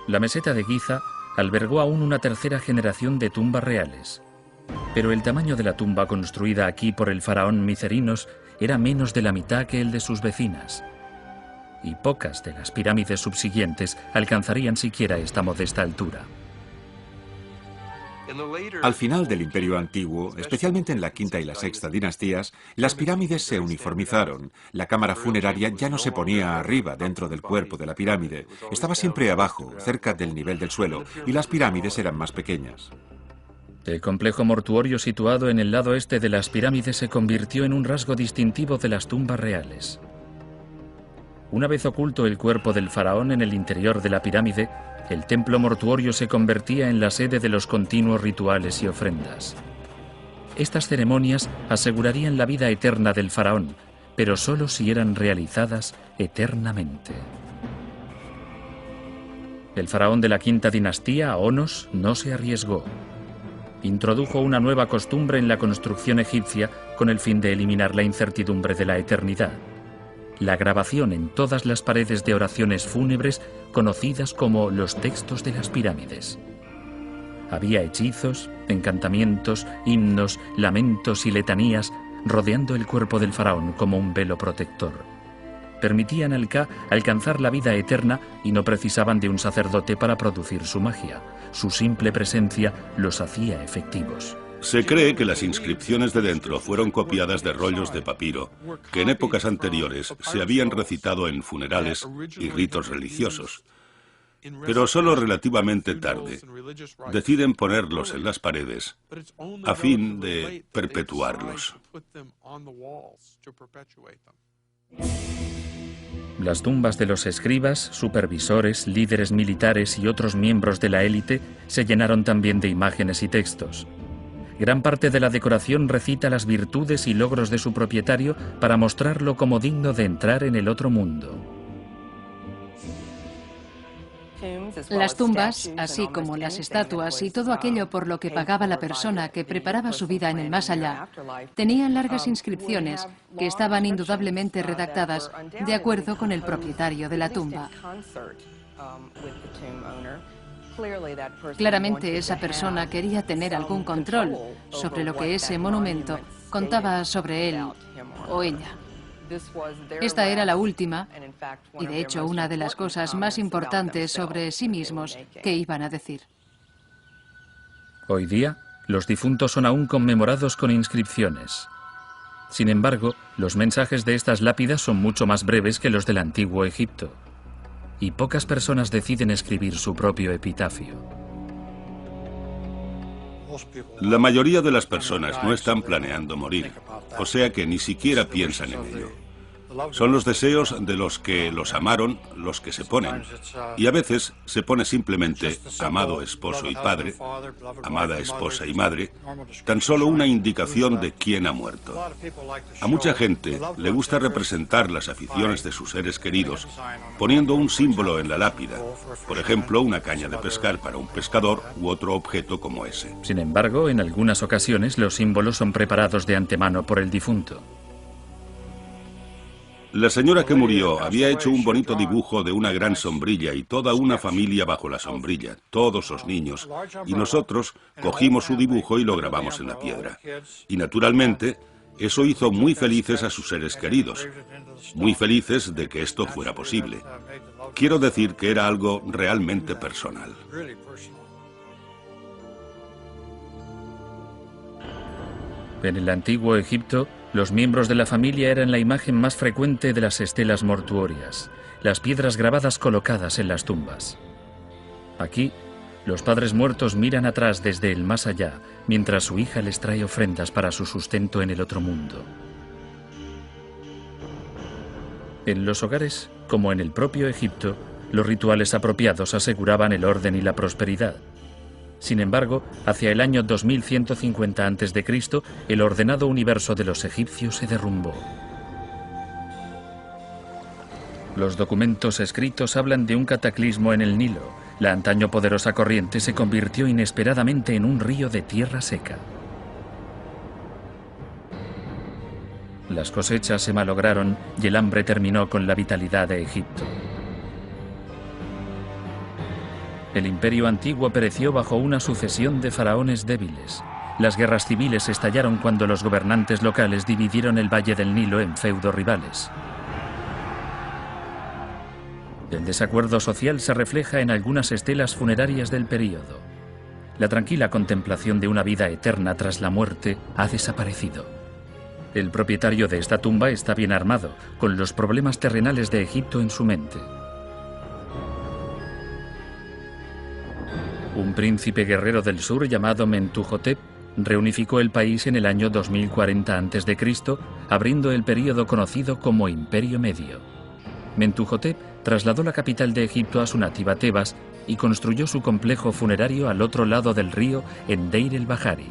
La meseta de Giza albergó aún una tercera generación de tumbas reales. Pero el tamaño de la tumba construida aquí por el faraón Mycerinos era menos de la mitad que el de sus vecinas. Y pocas de las pirámides subsiguientes alcanzarían siquiera esta modesta altura. Al final del Imperio Antiguo, especialmente en la quinta y la sexta dinastías, las pirámides se uniformizaron. La cámara funeraria ya no se ponía arriba, dentro del cuerpo de la pirámide. Estaba siempre abajo, cerca del nivel del suelo, y las pirámides eran más pequeñas. El complejo mortuorio situado en el lado este de las pirámides se convirtió en un rasgo distintivo de las tumbas reales. Una vez oculto el cuerpo del faraón en el interior de la pirámide, el templo mortuorio se convertía en la sede de los continuos rituales y ofrendas. Estas ceremonias asegurarían la vida eterna del faraón, pero solo si eran realizadas eternamente. El faraón de la quinta dinastía, Onos, no se arriesgó. Introdujo una nueva costumbre en la construcción egipcia con el fin de eliminar la incertidumbre de la eternidad: la grabación en todas las paredes de oraciones fúnebres conocidas como los textos de las pirámides. Había hechizos, encantamientos, himnos, lamentos y letanías rodeando el cuerpo del faraón como un velo protector. Permitían al Ka alcanzar la vida eterna y no precisaban de un sacerdote para producir su magia. Su simple presencia los hacía efectivos. Se cree que las inscripciones de dentro fueron copiadas de rollos de papiro, que en épocas anteriores se habían recitado en funerales y ritos religiosos. Pero solo relativamente tarde deciden ponerlos en las paredes a fin de perpetuarlos. Las tumbas de los escribas, supervisores, líderes militares y otros miembros de la élite se llenaron también de imágenes y textos. Gran parte de la decoración recita las virtudes y logros de su propietario para mostrarlo como digno de entrar en el otro mundo. Las tumbas, así como las estatuas y todo aquello por lo que pagaba la persona que preparaba su vida en el más allá, tenían largas inscripciones que estaban indudablemente redactadas de acuerdo con el propietario de la tumba. Claramente esa persona quería tener algún control sobre lo que ese monumento contaba sobre él o ella. Esta era la última y, de hecho, una de las cosas más importantes sobre sí mismos que iban a decir. Hoy día, los difuntos son aún conmemorados con inscripciones. Sin embargo, los mensajes de estas lápidas son mucho más breves que los del antiguo Egipto, y pocas personas deciden escribir su propio epitafio. La mayoría de las personas no están planeando morir, o sea que ni siquiera piensan en ello. Son los deseos de los que los amaron los que se ponen. Y a veces se pone simplemente amado esposo y padre, amada esposa y madre, tan solo una indicación de quién ha muerto. A mucha gente le gusta representar las aficiones de sus seres queridos poniendo un símbolo en la lápida, por ejemplo, una caña de pescar para un pescador u otro objeto como ese. Sin embargo, en algunas ocasiones los símbolos son preparados de antemano por el difunto. La señora que murió había hecho un bonito dibujo de una gran sombrilla y toda una familia bajo la sombrilla, todos los niños, y nosotros cogimos su dibujo y lo grabamos en la piedra. Y naturalmente, eso hizo muy felices a sus seres queridos, muy felices de que esto fuera posible. Quiero decir que era algo realmente personal. En el antiguo Egipto, los miembros de la familia eran la imagen más frecuente de las estelas mortuorias, las piedras grabadas colocadas en las tumbas. Aquí, los padres muertos miran atrás desde el más allá, mientras su hija les trae ofrendas para su sustento en el otro mundo. En los hogares, como en el propio Egipto, los rituales apropiados aseguraban el orden y la prosperidad. Sin embargo, hacia el año 2150 a.C., el ordenado universo de los egipcios se derrumbó. Los documentos escritos hablan de un cataclismo en el Nilo. La antaño poderosa corriente se convirtió inesperadamente en un río de tierra seca. Las cosechas se malograron y el hambre terminó con la vitalidad de Egipto. El imperio antiguo pereció bajo una sucesión de faraones débiles. Las guerras civiles estallaron cuando los gobernantes locales dividieron el valle del Nilo en feudos rivales. El desacuerdo social se refleja en algunas estelas funerarias del período. La tranquila contemplación de una vida eterna tras la muerte ha desaparecido. El propietario de esta tumba está bien armado, con los problemas terrenales de Egipto en su mente. Un príncipe guerrero del sur llamado Mentuhotep reunificó el país en el año 2040 a.C., abriendo el período conocido como Imperio Medio. Mentuhotep trasladó la capital de Egipto a su nativa Tebas y construyó su complejo funerario al otro lado del río en Deir el-Bahari.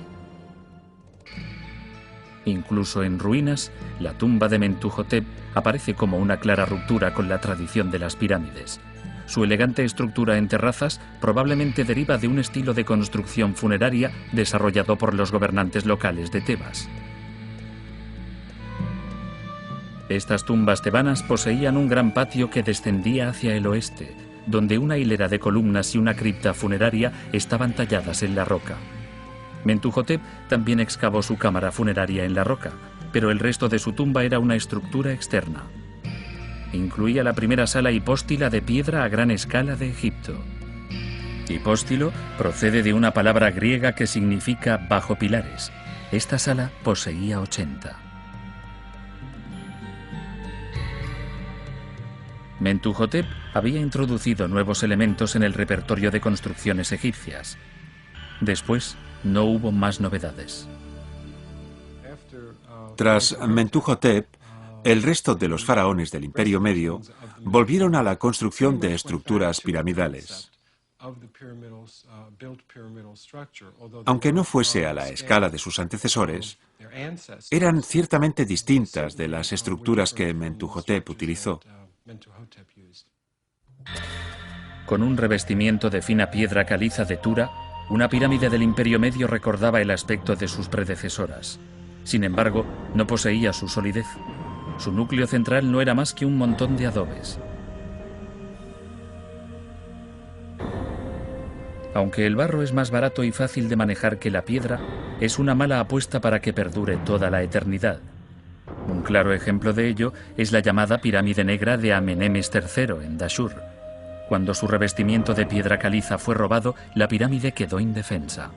Incluso en ruinas, la tumba de Mentuhotep aparece como una clara ruptura con la tradición de las pirámides. Su elegante estructura en terrazas probablemente deriva de un estilo de construcción funeraria desarrollado por los gobernantes locales de Tebas. Estas tumbas tebanas poseían un gran patio que descendía hacia el oeste, donde una hilera de columnas y una cripta funeraria estaban talladas en la roca. Mentuhotep también excavó su cámara funeraria en la roca, pero el resto de su tumba era una estructura externa. Incluía la primera sala hipóstila de piedra a gran escala de Egipto. Hipóstilo procede de una palabra griega que significa bajo pilares. Esta sala poseía 80. Mentuhotep había introducido nuevos elementos en el repertorio de construcciones egipcias. Después, no hubo más novedades. Tras Mentuhotep, el resto de los faraones del Imperio Medio volvieron a la construcción de estructuras piramidales. Aunque no fuese a la escala de sus antecesores, eran ciertamente distintas de las estructuras que Mentuhotep utilizó. Con un revestimiento de fina piedra caliza de Tura, una pirámide del Imperio Medio recordaba el aspecto de sus predecesoras. Sin embargo, no poseía su solidez. Su núcleo central no era más que un montón de adobes. Aunque el barro es más barato y fácil de manejar que la piedra, es una mala apuesta para que perdure toda la eternidad. Un claro ejemplo de ello es la llamada pirámide negra de Amenemes III en Dashur. Cuando su revestimiento de piedra caliza fue robado, la pirámide quedó indefensa.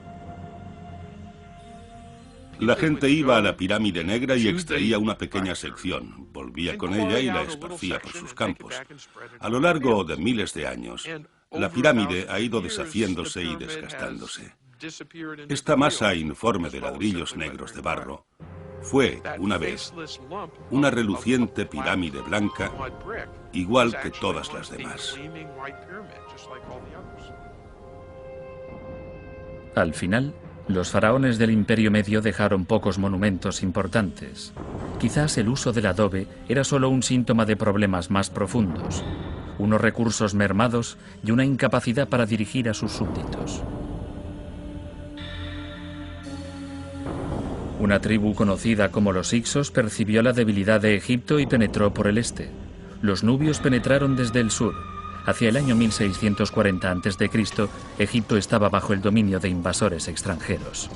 La gente iba a la pirámide negra y extraía una pequeña sección, volvía con ella y la esparcía por sus campos. A lo largo de miles de años, la pirámide ha ido deshaciéndose y desgastándose. Esta masa informe de ladrillos negros de barro fue, una vez, una reluciente pirámide blanca, igual que todas las demás. Al final, los faraones del Imperio Medio dejaron pocos monumentos importantes. Quizás el uso del adobe era solo un síntoma de problemas más profundos, unos recursos mermados y una incapacidad para dirigir a sus súbditos. Una tribu conocida como los Hyksos percibió la debilidad de Egipto y penetró por el este. Los nubios penetraron desde el sur. Hacia el año 1640 a.C., Egipto estaba bajo el dominio de invasores extranjeros.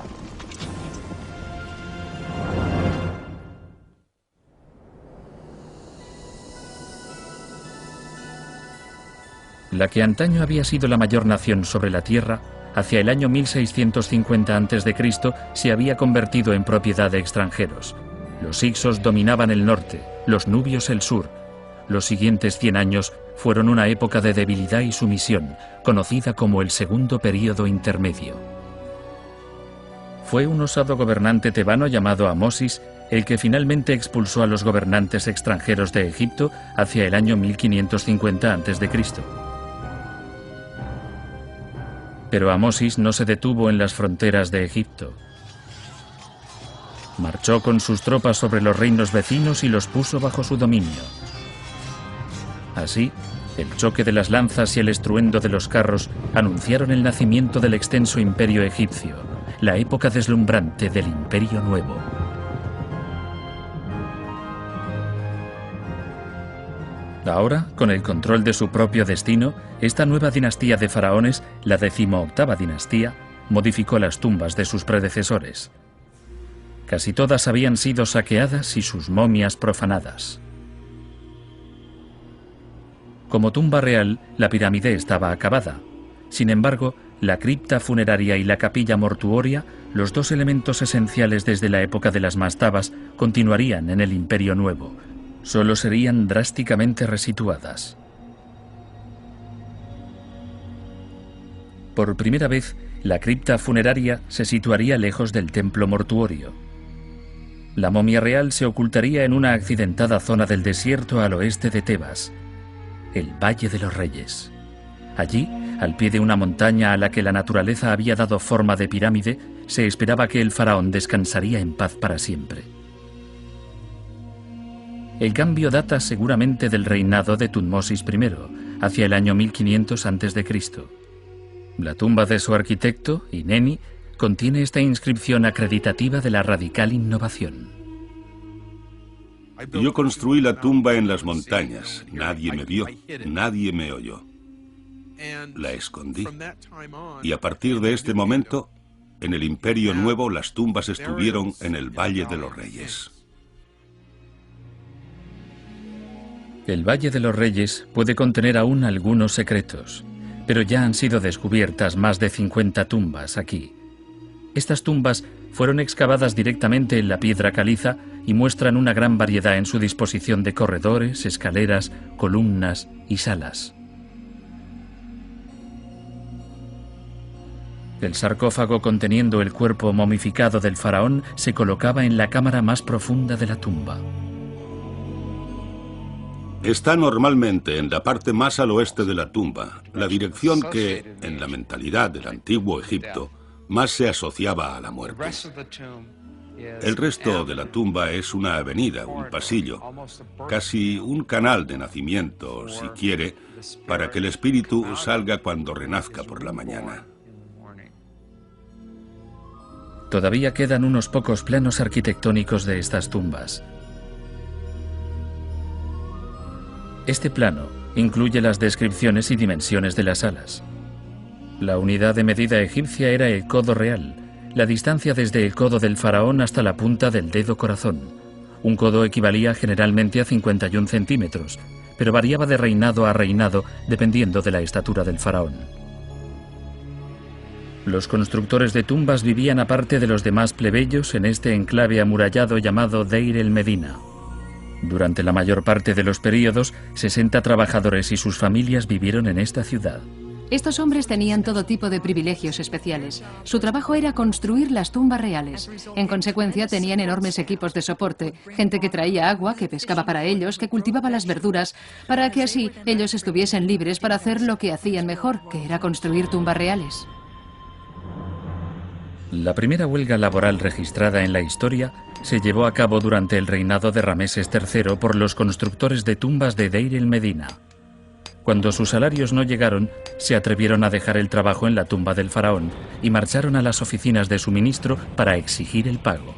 La que antaño había sido la mayor nación sobre la tierra, hacia el año 1650 a.C. se había convertido en propiedad de extranjeros. Los Hyksos dominaban el norte, los nubios el sur. Los siguientes 100 años fueron una época de debilidad y sumisión, conocida como el Segundo Período Intermedio. Fue un osado gobernante tebano llamado Amosis el que finalmente expulsó a los gobernantes extranjeros de Egipto hacia el año 1550 a.C. Pero Amosis no se detuvo en las fronteras de Egipto. Marchó con sus tropas sobre los reinos vecinos y los puso bajo su dominio. Así, el choque de las lanzas y el estruendo de los carros anunciaron el nacimiento del extenso imperio egipcio, la época deslumbrante del Imperio Nuevo. Ahora, con el control de su propio destino, esta nueva dinastía de faraones, la 18ª dinastía, modificó las tumbas de sus predecesores. Casi todas habían sido saqueadas y sus momias profanadas. Como tumba real, la pirámide estaba acabada. Sin embargo, la cripta funeraria y la capilla mortuoria, los dos elementos esenciales desde la época de las mastabas, continuarían en el Imperio Nuevo. Solo serían drásticamente resituadas. Por primera vez, la cripta funeraria se situaría lejos del templo mortuorio. La momia real se ocultaría en una accidentada zona del desierto al oeste de Tebas, el Valle de los Reyes. Allí, al pie de una montaña a la que la naturaleza había dado forma de pirámide, se esperaba que el faraón descansaría en paz para siempre. El cambio data seguramente del reinado de Tutmosis I, hacia el año 1500 a.C. La tumba de su arquitecto, Ineni, contiene esta inscripción acreditativa de la radical innovación. Yo construí la tumba en las montañas. Nadie me vio, nadie me oyó. La escondí. Y a partir de este momento, en el Imperio Nuevo, las tumbas estuvieron en el Valle de los Reyes. El Valle de los Reyes puede contener aún algunos secretos, pero ya han sido descubiertas más de 50 tumbas aquí. Estas tumbas fueron excavadas directamente en la piedra caliza y muestran una gran variedad en su disposición de corredores, escaleras, columnas y salas. El sarcófago conteniendo el cuerpo momificado del faraón se colocaba en la cámara más profunda de la tumba. Está normalmente en la parte más al oeste de la tumba, la dirección que, en la mentalidad del antiguo Egipto, más se asociaba a la muerte. El resto de la tumba es una avenida, un pasillo, casi un canal de nacimiento, si quiere, para que el espíritu salga cuando renazca por la mañana. Todavía quedan unos pocos planos arquitectónicos de estas tumbas. Este plano incluye las descripciones y dimensiones de las salas. La unidad de medida egipcia era el codo real, la distancia desde el codo del faraón hasta la punta del dedo corazón. Un codo equivalía generalmente a 51 centímetros, pero variaba de reinado a reinado dependiendo de la estatura del faraón. Los constructores de tumbas vivían aparte de los demás plebeyos en este enclave amurallado llamado Deir el-Medina. Durante la mayor parte de los períodos, 60 trabajadores y sus familias vivieron en esta ciudad. Estos hombres tenían todo tipo de privilegios especiales. Su trabajo era construir las tumbas reales. En consecuencia, tenían enormes equipos de soporte, gente que traía agua, que pescaba para ellos, que cultivaba las verduras, para que así ellos estuviesen libres para hacer lo que hacían mejor, que era construir tumbas reales. La primera huelga laboral registrada en la historia se llevó a cabo durante el reinado de Rameses III por los constructores de tumbas de Deir el-Medina. Cuando sus salarios no llegaron, se atrevieron a dejar el trabajo en la tumba del faraón y marcharon a las oficinas de su ministro para exigir el pago.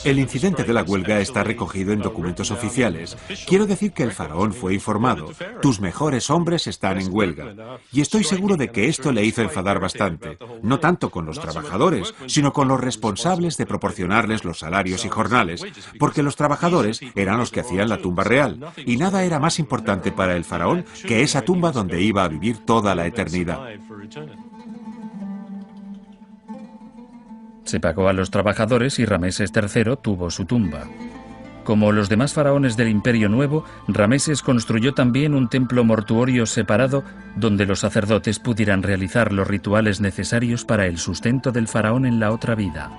El incidente de la huelga está recogido en documentos oficiales. Quiero decir que el faraón fue informado. Tus mejores hombres están en huelga. Y estoy seguro de que esto le hizo enfadar bastante. No tanto con los trabajadores, sino con los responsables de proporcionarles los salarios y jornales. Porque los trabajadores eran los que hacían la tumba real. Y nada era más importante para el faraón que esa tumba donde iba a vivir toda la eternidad. Se pagó a los trabajadores y Rameses III tuvo su tumba. Como los demás faraones del Imperio Nuevo, Rameses construyó también un templo mortuorio separado donde los sacerdotes pudieran realizar los rituales necesarios para el sustento del faraón en la otra vida.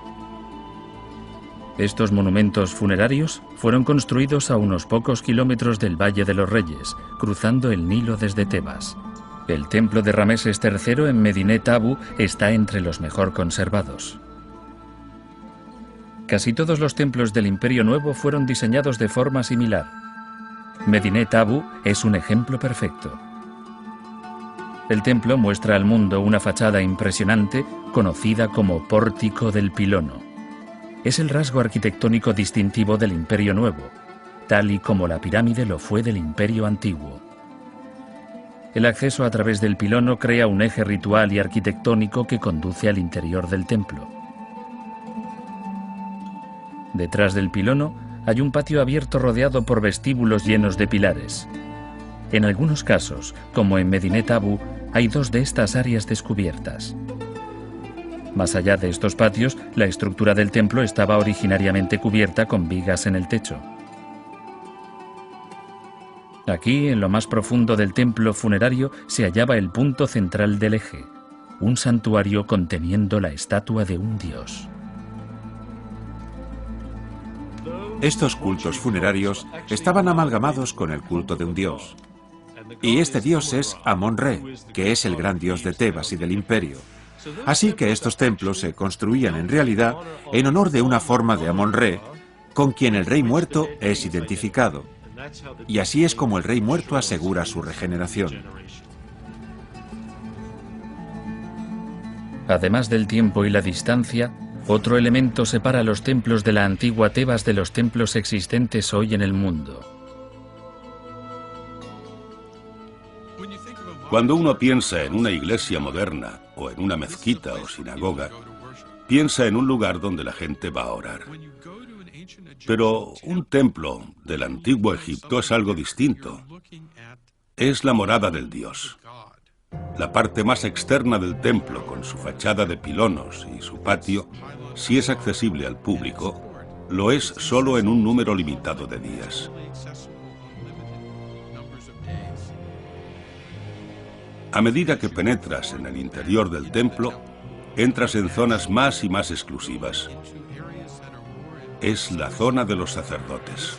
Estos monumentos funerarios fueron construidos a unos pocos kilómetros del Valle de los Reyes, cruzando el Nilo desde Tebas. El templo de Rameses III en Medinet Abu está entre los mejor conservados. Casi todos los templos del Imperio Nuevo fueron diseñados de forma similar. Medinet Abu es un ejemplo perfecto. El templo muestra al mundo una fachada impresionante conocida como Pórtico del Pilono. Es el rasgo arquitectónico distintivo del Imperio Nuevo, tal y como la pirámide lo fue del Imperio Antiguo. El acceso a través del pilono crea un eje ritual y arquitectónico que conduce al interior del templo. Detrás del pilono hay un patio abierto rodeado por vestíbulos llenos de pilares. En algunos casos, como en Medinet Abu, hay 2 de estas áreas descubiertas. Más allá de estos patios, la estructura del templo estaba originariamente cubierta con vigas en el techo. Aquí, en lo más profundo del templo funerario, se hallaba el punto central del eje, un santuario conteniendo la estatua de un dios. Estos cultos funerarios estaban amalgamados con el culto de un dios. Y este dios es Amon-Re, que es el gran dios de Tebas y del imperio. Así que estos templos se construían en realidad en honor de una forma de Amon-Re, con quien el rey muerto es identificado. Y así es como el rey muerto asegura su regeneración. Además del tiempo y la distancia, otro elemento separa los templos de la antigua Tebas de los templos existentes hoy en el mundo. Cuando uno piensa en una iglesia moderna, o en una mezquita o sinagoga, piensa en un lugar donde la gente va a orar. Pero un templo del antiguo Egipto es algo distinto. Es la morada del Dios. La parte más externa del templo, con su fachada de pilonos y su patio, si es accesible al público, lo es solo en un número limitado de días. A medida que penetras en el interior del templo, entras en zonas más y más exclusivas. Es la zona de los sacerdotes.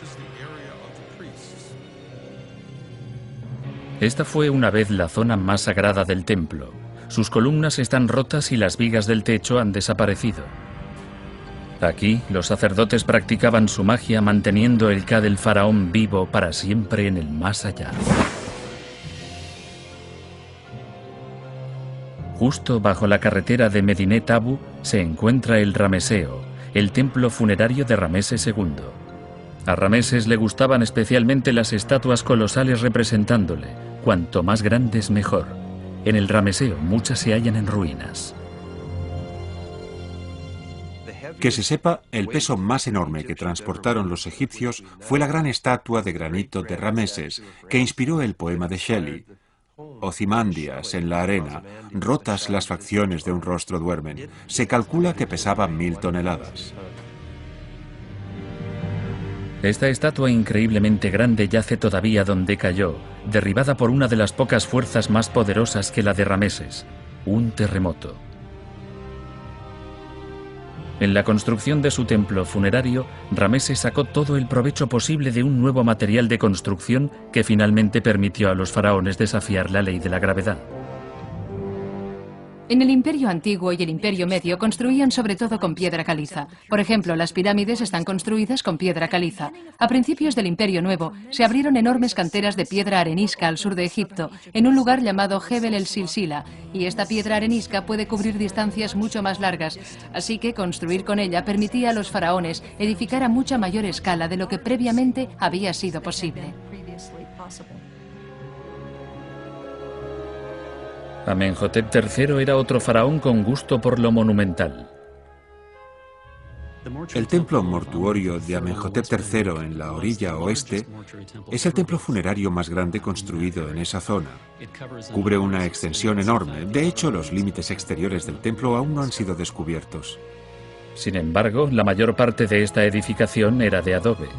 Esta fue una vez la zona más sagrada del templo. Sus columnas están rotas y las vigas del techo han desaparecido. Aquí, los sacerdotes practicaban su magia manteniendo el Ka del faraón vivo para siempre en el más allá. Justo bajo la carretera de Medinet Abu se encuentra el Rameseo, el templo funerario de Rameses II. A Rameses le gustaban especialmente las estatuas colosales representándole, cuanto más grandes mejor. En el Rameseo muchas se hallan en ruinas. Que se sepa, el peso más enorme que transportaron los egipcios fue la gran estatua de granito de Rameses, que inspiró el poema de Shelley. Ozymandias en la arena, rotas las facciones de un rostro duermen. Se calcula que pesaba 1000 toneladas. Esta estatua increíblemente grande yace todavía donde cayó, derribada por una de las pocas fuerzas más poderosas que la de Rameses, un terremoto. En la construcción de su templo funerario, Rameses sacó todo el provecho posible de un nuevo material de construcción que finalmente permitió a los faraones desafiar la ley de la gravedad. En el Imperio Antiguo y el Imperio Medio construían sobre todo con piedra caliza. Por ejemplo, las pirámides están construidas con piedra caliza. A principios del Imperio Nuevo se abrieron enormes canteras de piedra arenisca al sur de Egipto, en un lugar llamado Jebel el-Silsila, y esta piedra arenisca puede cubrir distancias mucho más largas, así que construir con ella permitía a los faraones edificar a mucha mayor escala de lo que previamente había sido posible. Amenhotep III era otro faraón con gusto por lo monumental. El templo mortuorio de Amenhotep III en la orilla oeste es el templo funerario más grande construido en esa zona. Cubre una extensión enorme. De hecho, los límites exteriores del templo aún no han sido descubiertos. Sin embargo, la mayor parte de esta edificación era de adobe.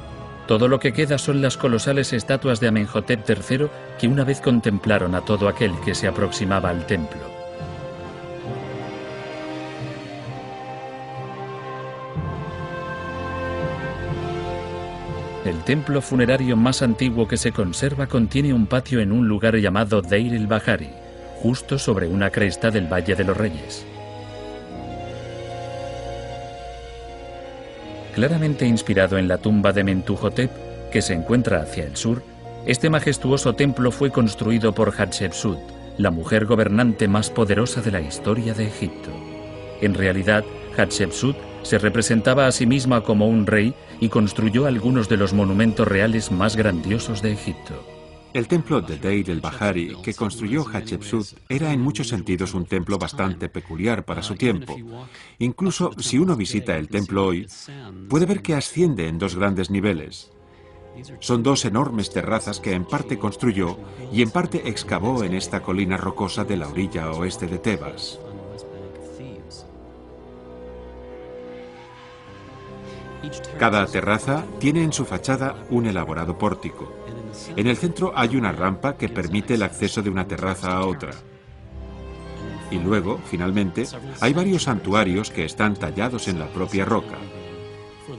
Todo lo que queda son las colosales estatuas de Amenhotep III que una vez contemplaron a todo aquel que se aproximaba al templo. El templo funerario más antiguo que se conserva contiene un patio en un lugar llamado Deir el-Bahari, justo sobre una cresta del Valle de los Reyes. Claramente inspirado en la tumba de Mentuhotep, que se encuentra hacia el sur, este majestuoso templo fue construido por Hatshepsut, la mujer gobernante más poderosa de la historia de Egipto. En realidad, Hatshepsut se representaba a sí misma como un rey y construyó algunos de los monumentos reales más grandiosos de Egipto. El templo de Deir el-Bahari que construyó Hatshepsut era en muchos sentidos un templo bastante peculiar para su tiempo. Incluso si uno visita el templo hoy, puede ver que asciende en dos grandes niveles. Son dos enormes terrazas que en parte construyó y en parte excavó en esta colina rocosa de la orilla oeste de Tebas. Cada terraza tiene en su fachada un elaborado pórtico. En el centro hay una rampa que permite el acceso de una terraza a otra. Y luego, finalmente, hay varios santuarios que están tallados en la propia roca,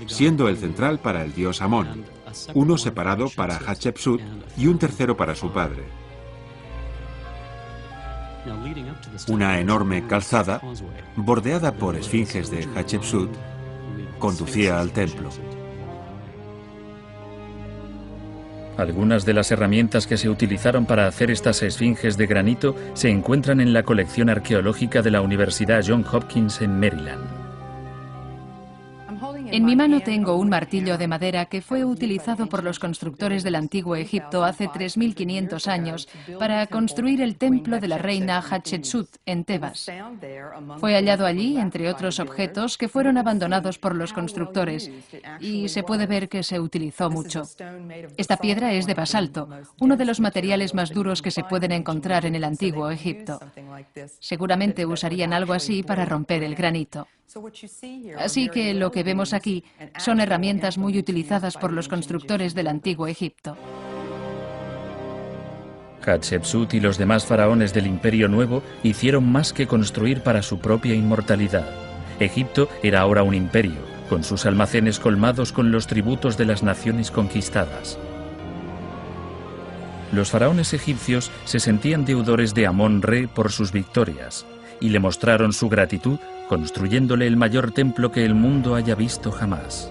siendo el central para el dios Amón, uno separado para Hatshepsut y un tercero para su padre. Una enorme calzada, bordeada por esfinges de Hatshepsut, conducía al templo. Algunas de las herramientas que se utilizaron para hacer estas esfinges de granito se encuentran en la colección arqueológica de la Universidad Johns Hopkins en Maryland. En mi mano tengo un martillo de madera que fue utilizado por los constructores del antiguo Egipto hace 3500 años para construir el templo de la reina Hatshepsut en Tebas. Fue hallado allí, entre otros objetos, que fueron abandonados por los constructores y se puede ver que se utilizó mucho. Esta piedra es de basalto, uno de los materiales más duros que se pueden encontrar en el antiguo Egipto. Seguramente usarían algo así para romper el granito. Así que lo que vemos aquí son herramientas muy utilizadas por los constructores del antiguo Egipto. Hatshepsut y los demás faraones del Imperio Nuevo hicieron más que construir para su propia inmortalidad. Egipto era ahora un imperio, con sus almacenes colmados con los tributos de las naciones conquistadas. Los faraones egipcios se sentían deudores de Amón-Re por sus victorias y le mostraron su gratitud construyéndole el mayor templo que el mundo haya visto jamás.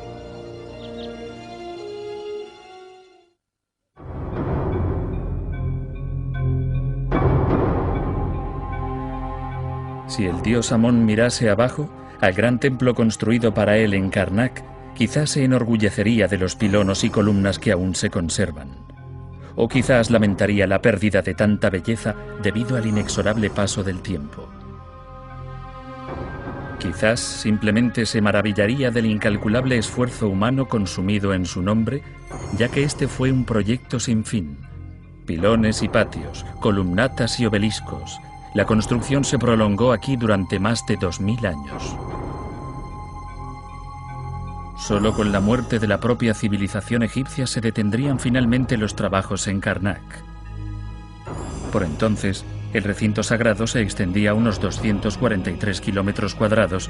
Si el dios Amón mirase abajo, al gran templo construido para él en Karnak, quizás se enorgullecería de los pilonos y columnas que aún se conservan. O quizás lamentaría la pérdida de tanta belleza debido al inexorable paso del tiempo. Quizás simplemente se maravillaría del incalculable esfuerzo humano consumido en su nombre, ya que este fue un proyecto sin fin. Pilones y patios, columnatas y obeliscos. La construcción se prolongó aquí durante más de 2000 años. Solo con la muerte de la propia civilización egipcia se detendrían finalmente los trabajos en Karnak. Por entonces, el recinto sagrado se extendía a unos 243 kilómetros cuadrados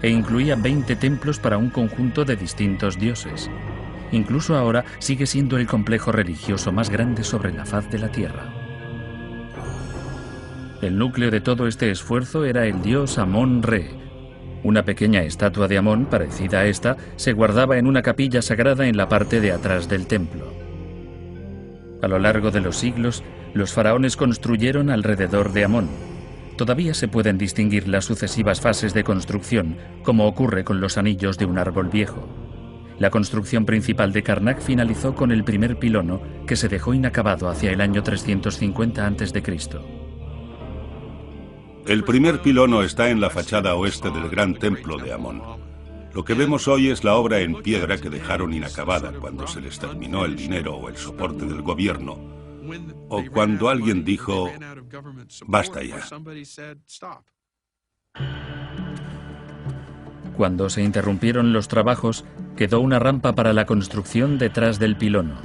e incluía 20 templos para un conjunto de distintos dioses. Incluso ahora sigue siendo el complejo religioso más grande sobre la faz de la Tierra. El núcleo de todo este esfuerzo era el dios Amón-Re. Una pequeña estatua de Amón, parecida a esta, se guardaba en una capilla sagrada en la parte de atrás del templo. A lo largo de los siglos, los faraones construyeron alrededor de Amón. Todavía se pueden distinguir las sucesivas fases de construcción, como ocurre con los anillos de un árbol viejo. La construcción principal de Karnak finalizó con el primer pilono, que se dejó inacabado hacia el año 350 a.C. El primer pilono está en la fachada oeste del gran templo de Amón. Lo que vemos hoy es la obra en piedra que dejaron inacabada cuando se les terminó el dinero o el soporte del gobierno, o cuando alguien dijo, basta ya. Cuando se interrumpieron los trabajos, quedó una rampa para la construcción detrás del pilono.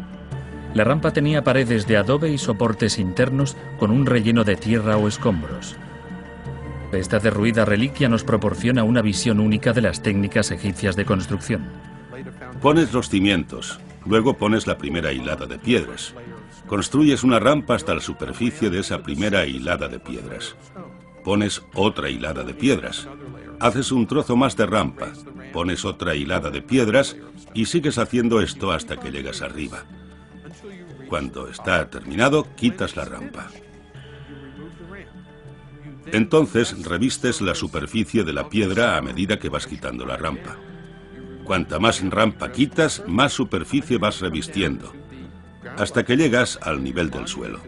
La rampa tenía paredes de adobe y soportes internos con un relleno de tierra o escombros. Esta derruida reliquia nos proporciona una visión única de las técnicas egipcias de construcción. Pones los cimientos, luego pones la primera hilada de piedras. Construyes una rampa hasta la superficie de esa primera hilada de piedras. Pones otra hilada de piedras. Haces un trozo más de rampa, pones otra hilada de piedras y sigues haciendo esto hasta que llegas arriba. Cuando está terminado, quitas la rampa. Entonces revistes la superficie de la piedra a medida que vas quitando la rampa. Cuanta más rampa quitas, más superficie vas revistiendo, hasta que llegas al nivel del suelo.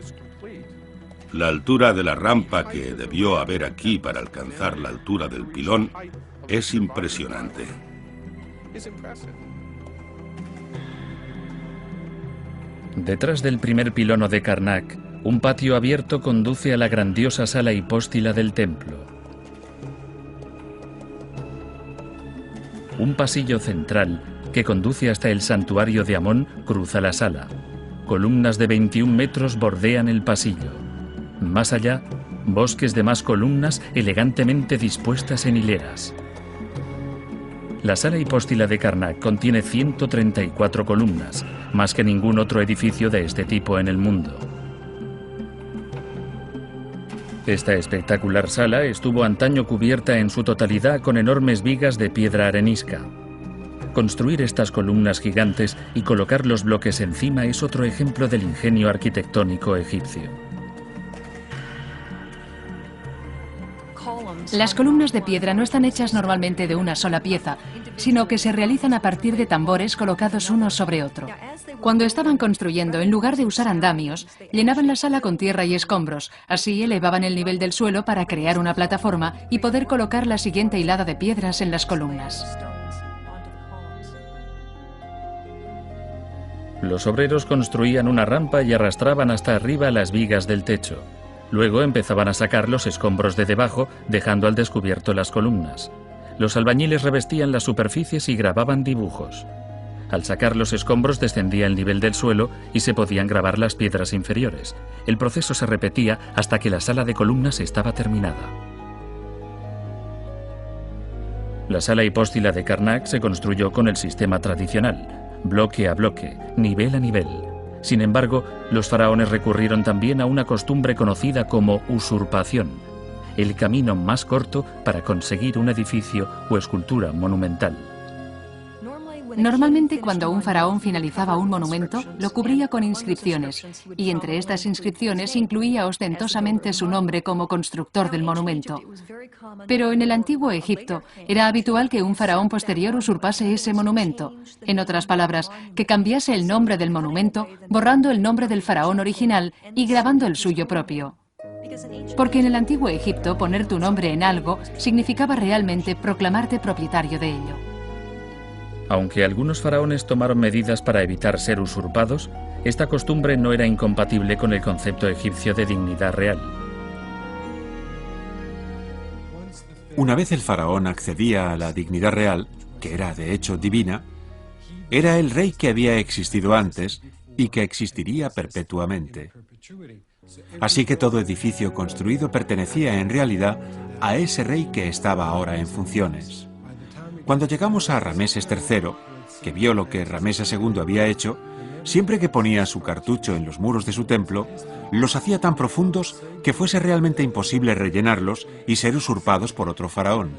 La altura de la rampa que debió haber aquí para alcanzar la altura del pilón es impresionante. Detrás del primer pilono de Karnak, un patio abierto conduce a la grandiosa sala hipóstila del templo. Un pasillo central que conduce hasta el santuario de Amón cruza la sala. Columnas de 21 metros bordean el pasillo. Más allá, bosques de más columnas elegantemente dispuestas en hileras. La sala hipóstila de Karnak contiene 134 columnas, más que ningún otro edificio de este tipo en el mundo. Esta espectacular sala estuvo antaño cubierta en su totalidad con enormes vigas de piedra arenisca. Construir estas columnas gigantes y colocar los bloques encima es otro ejemplo del ingenio arquitectónico egipcio. Las columnas de piedra no están hechas normalmente de una sola pieza, sino que se realizan a partir de tambores colocados uno sobre otro. Cuando estaban construyendo, en lugar de usar andamios, llenaban la sala con tierra y escombros. Así elevaban el nivel del suelo para crear una plataforma y poder colocar la siguiente hilada de piedras en las columnas. Los obreros construían una rampa y arrastraban hasta arriba las vigas del techo. Luego empezaban a sacar los escombros de debajo, dejando al descubierto las columnas. Los albañiles revestían las superficies y grababan dibujos. Al sacar los escombros descendía el nivel del suelo y se podían grabar las piedras inferiores. El proceso se repetía hasta que la sala de columnas estaba terminada. La sala hipóstila de Karnak se construyó con el sistema tradicional, bloque a bloque, nivel a nivel. Sin embargo, los faraones recurrieron también a una costumbre conocida como usurpación, el camino más corto para conseguir un edificio o escultura monumental. Normalmente cuando un faraón finalizaba un monumento, lo cubría con inscripciones, y entre estas inscripciones incluía ostentosamente su nombre como constructor del monumento. Pero en el antiguo Egipto era habitual que un faraón posterior usurpase ese monumento. En otras palabras, que cambiase el nombre del monumento, borrando el nombre del faraón original y grabando el suyo propio. Porque en el antiguo Egipto poner tu nombre en algo significaba realmente proclamarte propietario de ello. Aunque algunos faraones tomaron medidas para evitar ser usurpados, esta costumbre no era incompatible con el concepto egipcio de dignidad real. Una vez el faraón accedía a la dignidad real, que era de hecho divina, era el rey que había existido antes y que existiría perpetuamente. Así que todo edificio construido pertenecía en realidad a ese rey que estaba ahora en funciones. Cuando llegamos a Rameses III, que vio lo que Rameses II había hecho, siempre que ponía su cartucho en los muros de su templo, los hacía tan profundos que fuese realmente imposible rellenarlos y ser usurpados por otro faraón.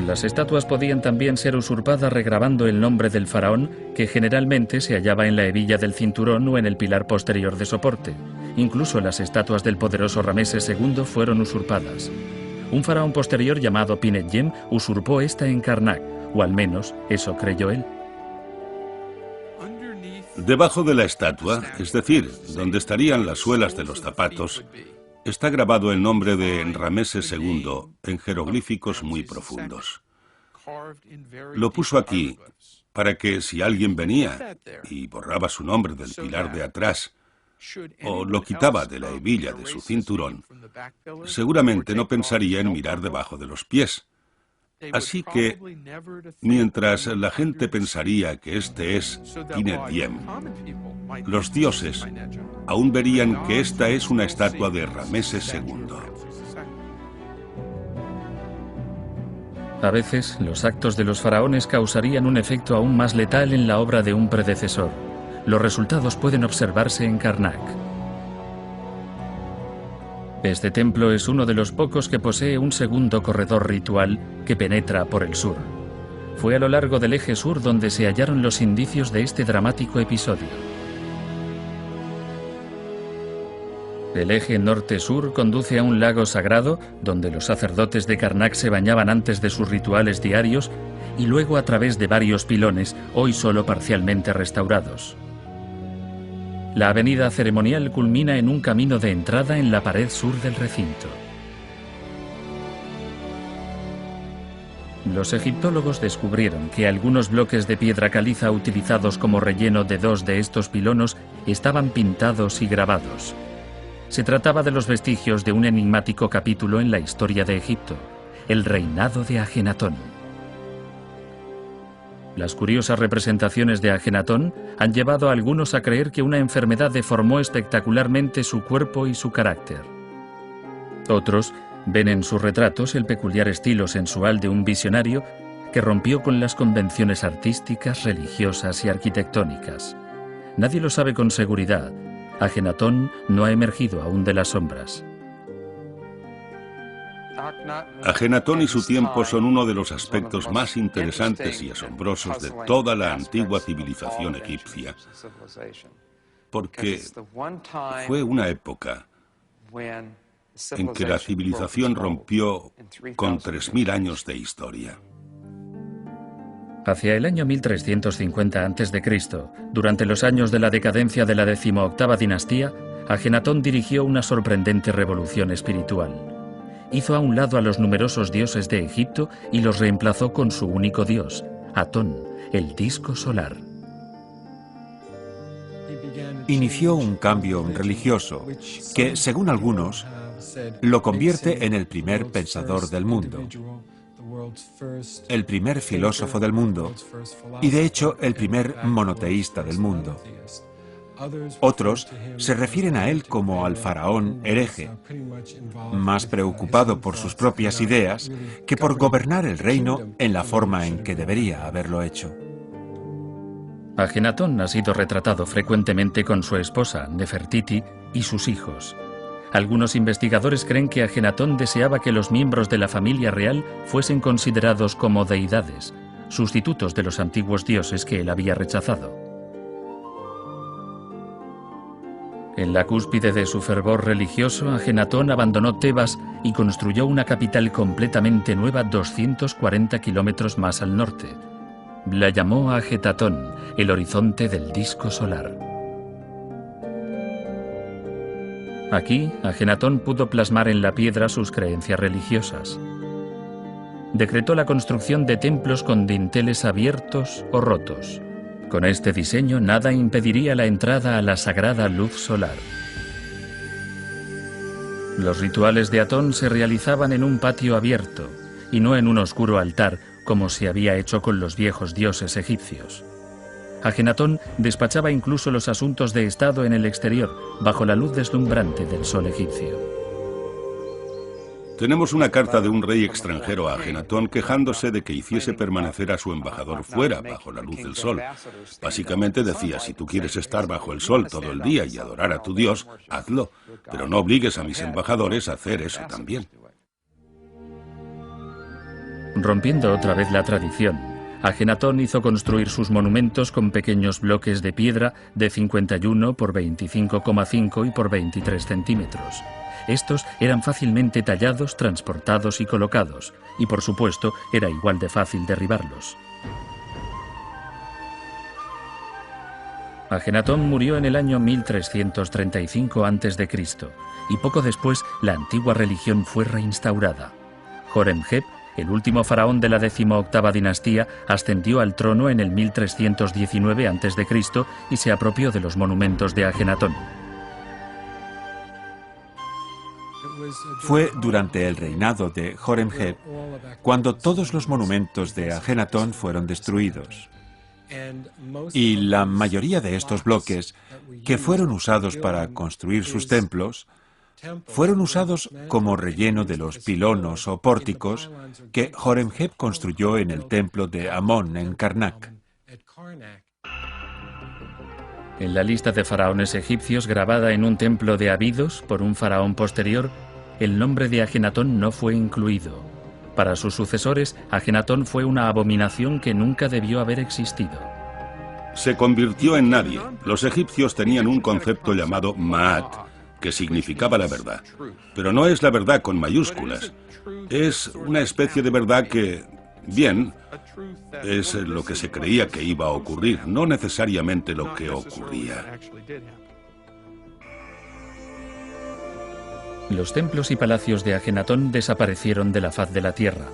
Las estatuas podían también ser usurpadas regrabando el nombre del faraón, que generalmente se hallaba en la hebilla del cinturón o en el pilar posterior de soporte. Incluso las estatuas del poderoso Rameses II fueron usurpadas. Un faraón posterior llamado Pinetjem usurpó esta en Karnak, o al menos eso creyó él. Debajo de la estatua, es decir, donde estarían las suelas de los zapatos, está grabado el nombre de Rameses II en jeroglíficos muy profundos. Lo puso aquí para que si alguien venía y borraba su nombre del pilar de atrás o lo quitaba de la hebilla de su cinturón, seguramente no pensaría en mirar debajo de los pies. Así que, mientras la gente pensaría que este es Pinetjem, los dioses aún verían que esta es una estatua de Rameses II. A veces, los actos de los faraones causarían un efecto aún más letal en la obra de un predecesor. Los resultados pueden observarse en Karnak. Este templo es uno de los pocos que posee un segundo corredor ritual que penetra por el sur. Fue a lo largo del eje sur donde se hallaron los indicios de este dramático episodio. El eje norte-sur conduce a un lago sagrado donde los sacerdotes de Karnak se bañaban antes de sus rituales diarios y luego a través de varios pilones, hoy solo parcialmente restaurados. La avenida ceremonial culmina en un camino de entrada en la pared sur del recinto. Los egiptólogos descubrieron que algunos bloques de piedra caliza utilizados como relleno de dos de estos pilonos estaban pintados y grabados. Se trataba de los vestigios de un enigmático capítulo en la historia de Egipto, el reinado de Ajenatón. Las curiosas representaciones de Ajenatón han llevado a algunos a creer que una enfermedad deformó espectacularmente su cuerpo y su carácter. Otros ven en sus retratos el peculiar estilo sensual de un visionario que rompió con las convenciones artísticas, religiosas y arquitectónicas. Nadie lo sabe con seguridad. Ajenatón no ha emergido aún de las sombras. Ajenatón y su tiempo son uno de los aspectos más interesantes y asombrosos de toda la antigua civilización egipcia, porque fue una época en que la civilización rompió con 3000 años de historia. Hacia el año 1350 a.C., durante los años de la decadencia de la 18ª dinastía, Ajenatón dirigió una sorprendente revolución espiritual. Hizo a un lado a los numerosos dioses de Egipto y los reemplazó con su único dios, Atón, el disco solar. Inició un cambio religioso que, según algunos, lo convierte en el primer pensador del mundo, el primer filósofo del mundo y, de hecho, el primer monoteísta del mundo. Otros se refieren a él como al faraón hereje, más preocupado por sus propias ideas que por gobernar el reino en la forma en que debería haberlo hecho. Ajenatón ha sido retratado frecuentemente con su esposa, Nefertiti, y sus hijos. Algunos investigadores creen que Ajenatón deseaba que los miembros de la familia real fuesen considerados como deidades, sustitutos de los antiguos dioses que él había rechazado. En la cúspide de su fervor religioso, Ajenatón abandonó Tebas y construyó una capital completamente nueva 240 kilómetros más al norte. La llamó Ajetatón, el horizonte del disco solar. Aquí, Ajenatón pudo plasmar en la piedra sus creencias religiosas. Decretó la construcción de templos con dinteles abiertos o rotos. Con este diseño nada impediría la entrada a la sagrada luz solar. Los rituales de Atón se realizaban en un patio abierto y no en un oscuro altar como se había hecho con los viejos dioses egipcios. Ajenatón despachaba incluso los asuntos de estado en el exterior, bajo la luz deslumbrante del sol egipcio. Tenemos una carta de un rey extranjero a Ajenatón quejándose de que hiciese permanecer a su embajador fuera, bajo la luz del sol. Básicamente decía, si tú quieres estar bajo el sol todo el día y adorar a tu Dios, hazlo, pero no obligues a mis embajadores a hacer eso también. Rompiendo otra vez la tradición, Ajenatón hizo construir sus monumentos con pequeños bloques de piedra de 51 por 25,5 y por 23 centímetros. Estos eran fácilmente tallados, transportados y colocados, y por supuesto era igual de fácil derribarlos. Ajenatón murió en el año 1335 a.C. y poco después la antigua religión fue reinstaurada. Horemheb, el último faraón de la 18ª dinastía, ascendió al trono en el 1319 a.C. y se apropió de los monumentos de Ajenatón. Fue durante el reinado de Horemheb cuando todos los monumentos de Ajenatón fueron destruidos. Y la mayoría de estos bloques, que fueron usados para construir sus templos, fueron usados como relleno de los pilonos o pórticos que Horemheb construyó en el templo de Amón en Karnak. En la lista de faraones egipcios grabada en un templo de Abidos por un faraón posterior, el nombre de Ajenatón no fue incluido. Para sus sucesores, Ajenatón fue una abominación que nunca debió haber existido. Se convirtió en nadie. Los egipcios tenían un concepto llamado Ma'at, que significaba la verdad. Pero no es la verdad con mayúsculas. Es una especie de verdad que, bien, es lo que se creía que iba a ocurrir, no necesariamente lo que ocurría. Los templos y palacios de Ajenatón desaparecieron de la faz de la tierra.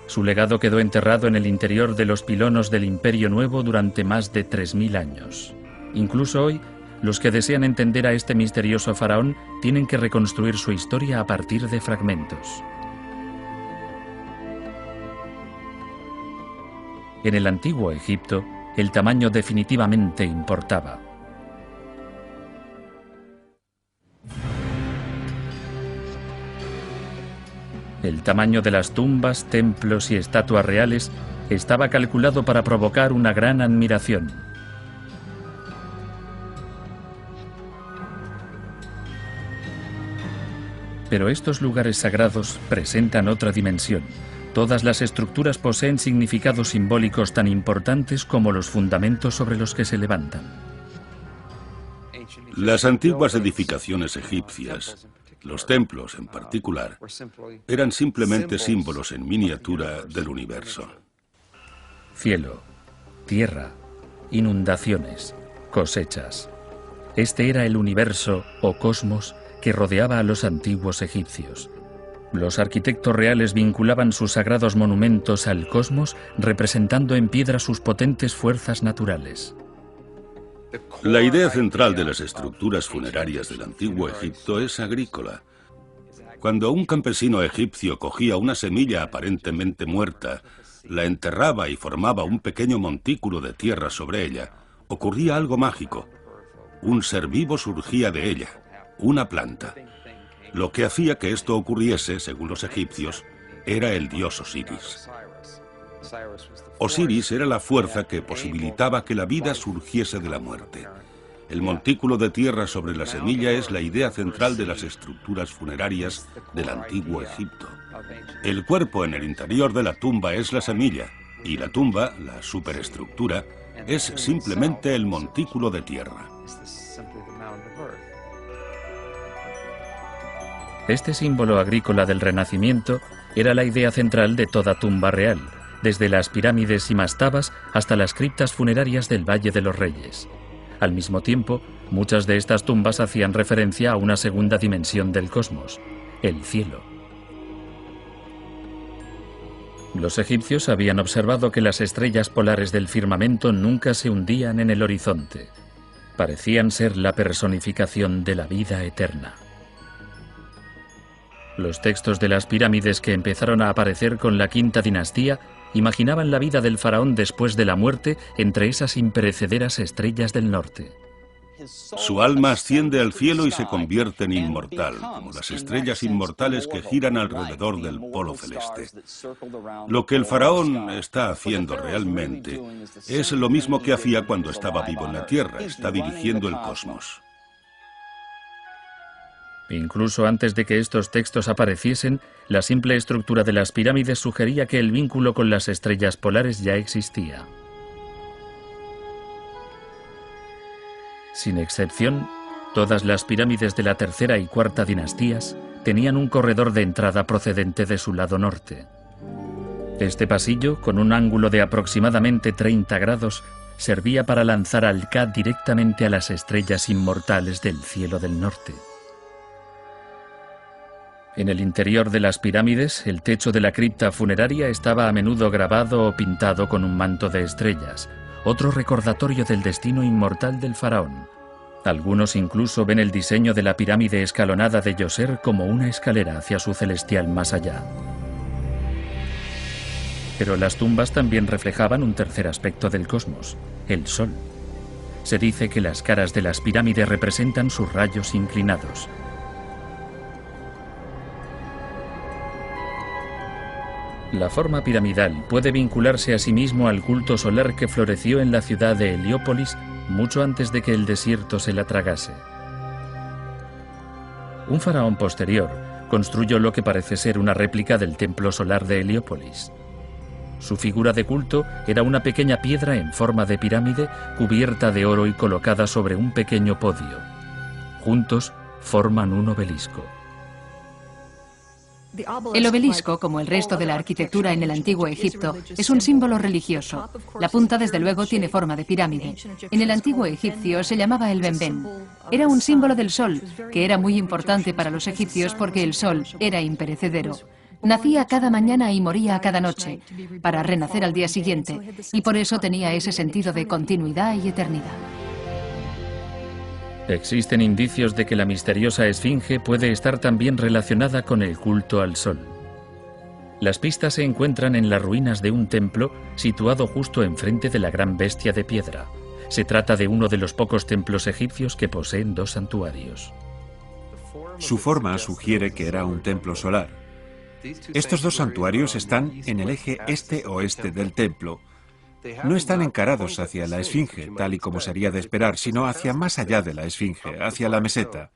Su legado quedó enterrado en el interior de los pilonos del Imperio Nuevo durante más de 3000 años. Incluso hoy, los que desean entender a este misterioso faraón tienen que reconstruir su historia a partir de fragmentos. En el antiguo Egipto, el tamaño definitivamente importaba. El tamaño de las tumbas, templos y estatuas reales estaba calculado para provocar una gran admiración. Pero estos lugares sagrados presentan otra dimensión. Todas las estructuras poseen significados simbólicos tan importantes como los fundamentos sobre los que se levantan. Las antiguas edificaciones egipcias, los templos en particular, eran simplemente símbolos en miniatura del universo. Cielo, tierra, inundaciones, cosechas. Este era el universo o cosmos que rodeaba a los antiguos egipcios. Los arquitectos reales vinculaban sus sagrados monumentos al cosmos, representando en piedra sus potentes fuerzas naturales. La idea central de las estructuras funerarias del antiguo Egipto es agrícola. Cuando un campesino egipcio cogía una semilla aparentemente muerta, la enterraba y formaba un pequeño montículo de tierra sobre ella, ocurría algo mágico. Un ser vivo surgía de ella, una planta. Lo que hacía que esto ocurriese, según los egipcios, era el dios Osiris. Osiris era la fuerza que posibilitaba que la vida surgiese de la muerte. El montículo de tierra sobre la semilla es la idea central de las estructuras funerarias del antiguo Egipto. El cuerpo en el interior de la tumba es la semilla, y la tumba, la superestructura, es simplemente el montículo de tierra. Este símbolo agrícola del Renacimiento era la idea central de toda tumba real, desde las pirámides y mastabas hasta las criptas funerarias del Valle de los Reyes. Al mismo tiempo, muchas de estas tumbas hacían referencia a una segunda dimensión del cosmos, el cielo. Los egipcios habían observado que las estrellas polares del firmamento nunca se hundían en el horizonte. Parecían ser la personificación de la vida eterna. Los textos de las pirámides que empezaron a aparecer con la quinta dinastía imaginaban la vida del faraón después de la muerte entre esas imperecederas estrellas del norte. Su alma asciende al cielo y se convierte en inmortal, como las estrellas inmortales que giran alrededor del polo celeste. Lo que el faraón está haciendo realmente es lo mismo que hacía cuando estaba vivo en la tierra, está dirigiendo el cosmos. Incluso antes de que estos textos apareciesen, la simple estructura de las pirámides sugería que el vínculo con las estrellas polares ya existía. Sin excepción, todas las pirámides de la tercera y cuarta dinastías tenían un corredor de entrada procedente de su lado norte. Este pasillo, con un ángulo de aproximadamente 30 grados, servía para lanzar al Ka directamente a las estrellas inmortales del cielo del norte. En el interior de las pirámides, el techo de la cripta funeraria estaba a menudo grabado o pintado con un manto de estrellas, otro recordatorio del destino inmortal del faraón. Algunos incluso ven el diseño de la pirámide escalonada de Djoser como una escalera hacia su celestial más allá. Pero las tumbas también reflejaban un tercer aspecto del cosmos, el sol. Se dice que las caras de las pirámides representan sus rayos inclinados. La forma piramidal puede vincularse a sí mismo al culto solar que floreció en la ciudad de Heliópolis mucho antes de que el desierto se la tragase. Un faraón posterior construyó lo que parece ser una réplica del templo solar de Heliópolis. Su figura de culto era una pequeña piedra en forma de pirámide cubierta de oro y colocada sobre un pequeño podio. Juntos forman un obelisco. El obelisco, como el resto de la arquitectura en el antiguo Egipto, es un símbolo religioso. La punta, desde luego, tiene forma de pirámide. En el antiguo egipcio se llamaba el benben. Era un símbolo del sol, que era muy importante para los egipcios porque el sol era imperecedero. Nacía cada mañana y moría cada noche, para renacer al día siguiente, y por eso tenía ese sentido de continuidad y eternidad. Existen indicios de que la misteriosa esfinge puede estar también relacionada con el culto al sol. Las pistas se encuentran en las ruinas de un templo situado justo enfrente de la gran bestia de piedra. Se trata de uno de los pocos templos egipcios que poseen dos santuarios. Su forma sugiere que era un templo solar. Estos dos santuarios están en el eje este-oeste del templo. No están encarados hacia la esfinge, tal y como sería de esperar, sino hacia más allá de la esfinge, hacia la meseta.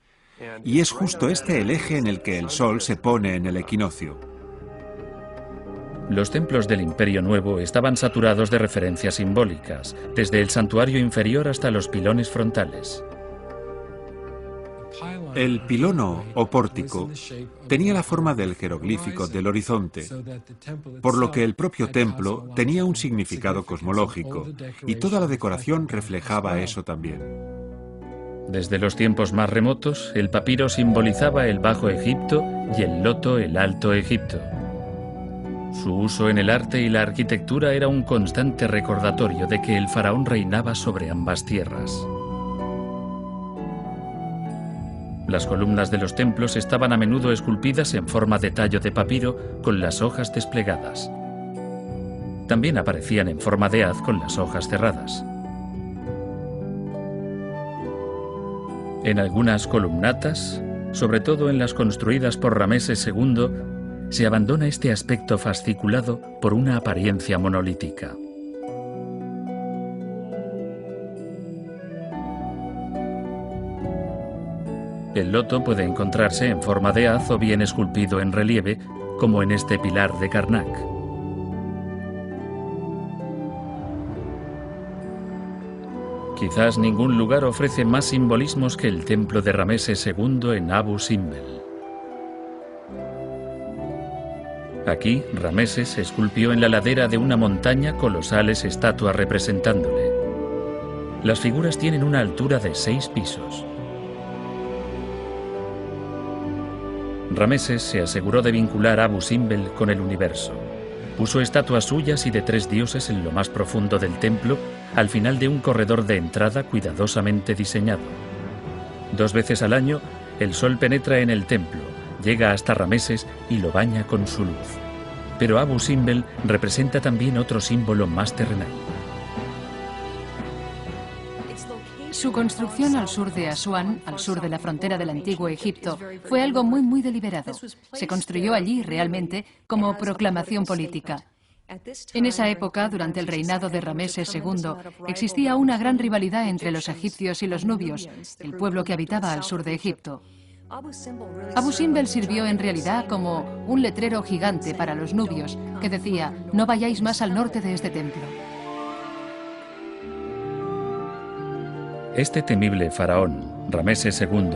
Y es justo este el eje en el que el sol se pone en el equinoccio. Los templos del Imperio Nuevo estaban saturados de referencias simbólicas, desde el santuario inferior hasta los pilones frontales. El pilono o pórtico tenía la forma del jeroglífico del horizonte, por lo que el propio templo tenía un significado cosmológico, y toda la decoración reflejaba eso también. Desde los tiempos más remotos, el papiro simbolizaba el Bajo Egipto y el loto el Alto Egipto. Su uso en el arte y la arquitectura era un constante recordatorio de que el faraón reinaba sobre ambas tierras. Las columnas de los templos estaban a menudo esculpidas en forma de tallo de papiro con las hojas desplegadas. También aparecían en forma de haz con las hojas cerradas. En algunas columnatas, sobre todo en las construidas por Rameses II, se abandona este aspecto fasciculado por una apariencia monolítica. El loto puede encontrarse en forma de haz o bien esculpido en relieve, como en este pilar de Karnak. Quizás ningún lugar ofrece más simbolismos que el templo de Rameses II en Abu Simbel. Aquí, Rameses esculpió en la ladera de una montaña colosales estatuas representándole. Las figuras tienen una altura de 6 pisos. Rameses se aseguró de vincular Abu Simbel con el universo. Puso estatuas suyas y de 3 dioses en lo más profundo del templo, al final de un corredor de entrada cuidadosamente diseñado. 2 veces al año, el sol penetra en el templo, llega hasta Rameses y lo baña con su luz. Pero Abu Simbel representa también otro símbolo más terrenal. Su construcción al sur de Asuán, al sur de la frontera del antiguo Egipto, fue algo muy deliberado. Se construyó allí realmente como proclamación política. En esa época, durante el reinado de Rameses II, existía una gran rivalidad entre los egipcios y los nubios, el pueblo que habitaba al sur de Egipto. Abu Simbel sirvió en realidad como un letrero gigante para los nubios que decía: no vayáis más al norte de este templo. Este temible faraón, Rameses II,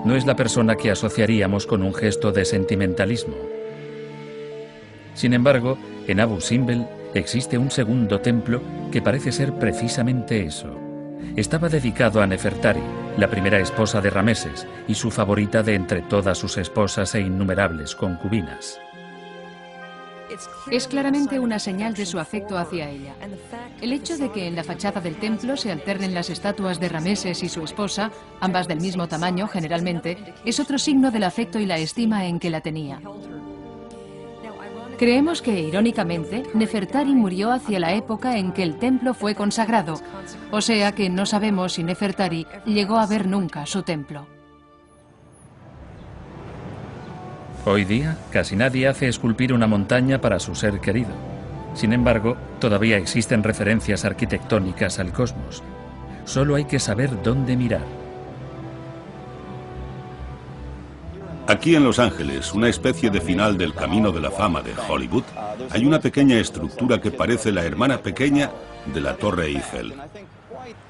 no es la persona que asociaríamos con un gesto de sentimentalismo. Sin embargo, en Abu Simbel existe un segundo templo que parece ser precisamente eso. Estaba dedicado a Nefertari, la primera esposa de Rameses y su favorita de entre todas sus esposas e innumerables concubinas. Es claramente una señal de su afecto hacia ella. El hecho de que en la fachada del templo se alternen las estatuas de Rameses y su esposa, ambas del mismo tamaño generalmente, es otro signo del afecto y la estima en que la tenía. Creemos que, irónicamente, Nefertari murió hacia la época en que el templo fue consagrado, o sea que no sabemos si Nefertari llegó a ver nunca su templo. Hoy día, casi nadie hace esculpir una montaña para su ser querido. Sin embargo, todavía existen referencias arquitectónicas al cosmos. Solo hay que saber dónde mirar. Aquí en Los Ángeles, una especie de final del Camino de la Fama de Hollywood, hay una pequeña estructura que parece la hermana pequeña de la Torre Eiffel.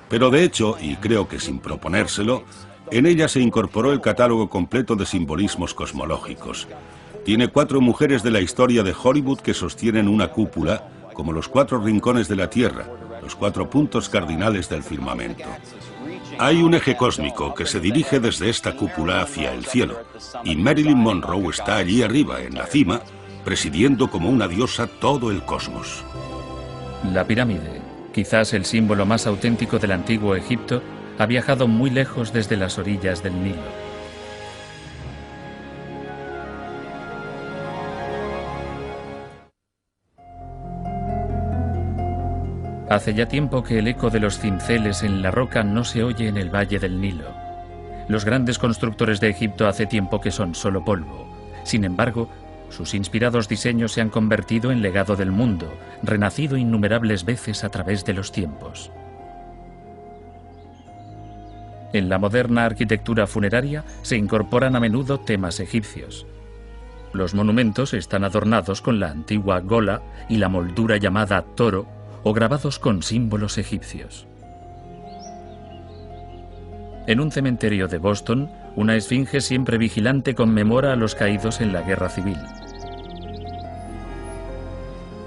Pero de hecho, y creo que sin proponérselo, en ella se incorporó el catálogo completo de simbolismos cosmológicos. Tiene 4 mujeres de la historia de Hollywood que sostienen una cúpula, como los 4 rincones de la Tierra, los 4 puntos cardinales del firmamento. Hay un eje cósmico que se dirige desde esta cúpula hacia el cielo, y Marilyn Monroe está allí arriba, en la cima, presidiendo como una diosa todo el cosmos. La pirámide, quizás el símbolo más auténtico del antiguo Egipto, ha viajado muy lejos desde las orillas del Nilo. Hace ya tiempo que el eco de los cinceles en la roca no se oye en el valle del Nilo. Los grandes constructores de Egipto hace tiempo que son solo polvo. Sin embargo, sus inspirados diseños se han convertido en legado del mundo, renacido innumerables veces a través de los tiempos. En la moderna arquitectura funeraria se incorporan a menudo temas egipcios. Los monumentos están adornados con la antigua gola y la moldura llamada toro, o grabados con símbolos egipcios. En un cementerio de Boston, una esfinge siempre vigilante conmemora a los caídos en la guerra civil.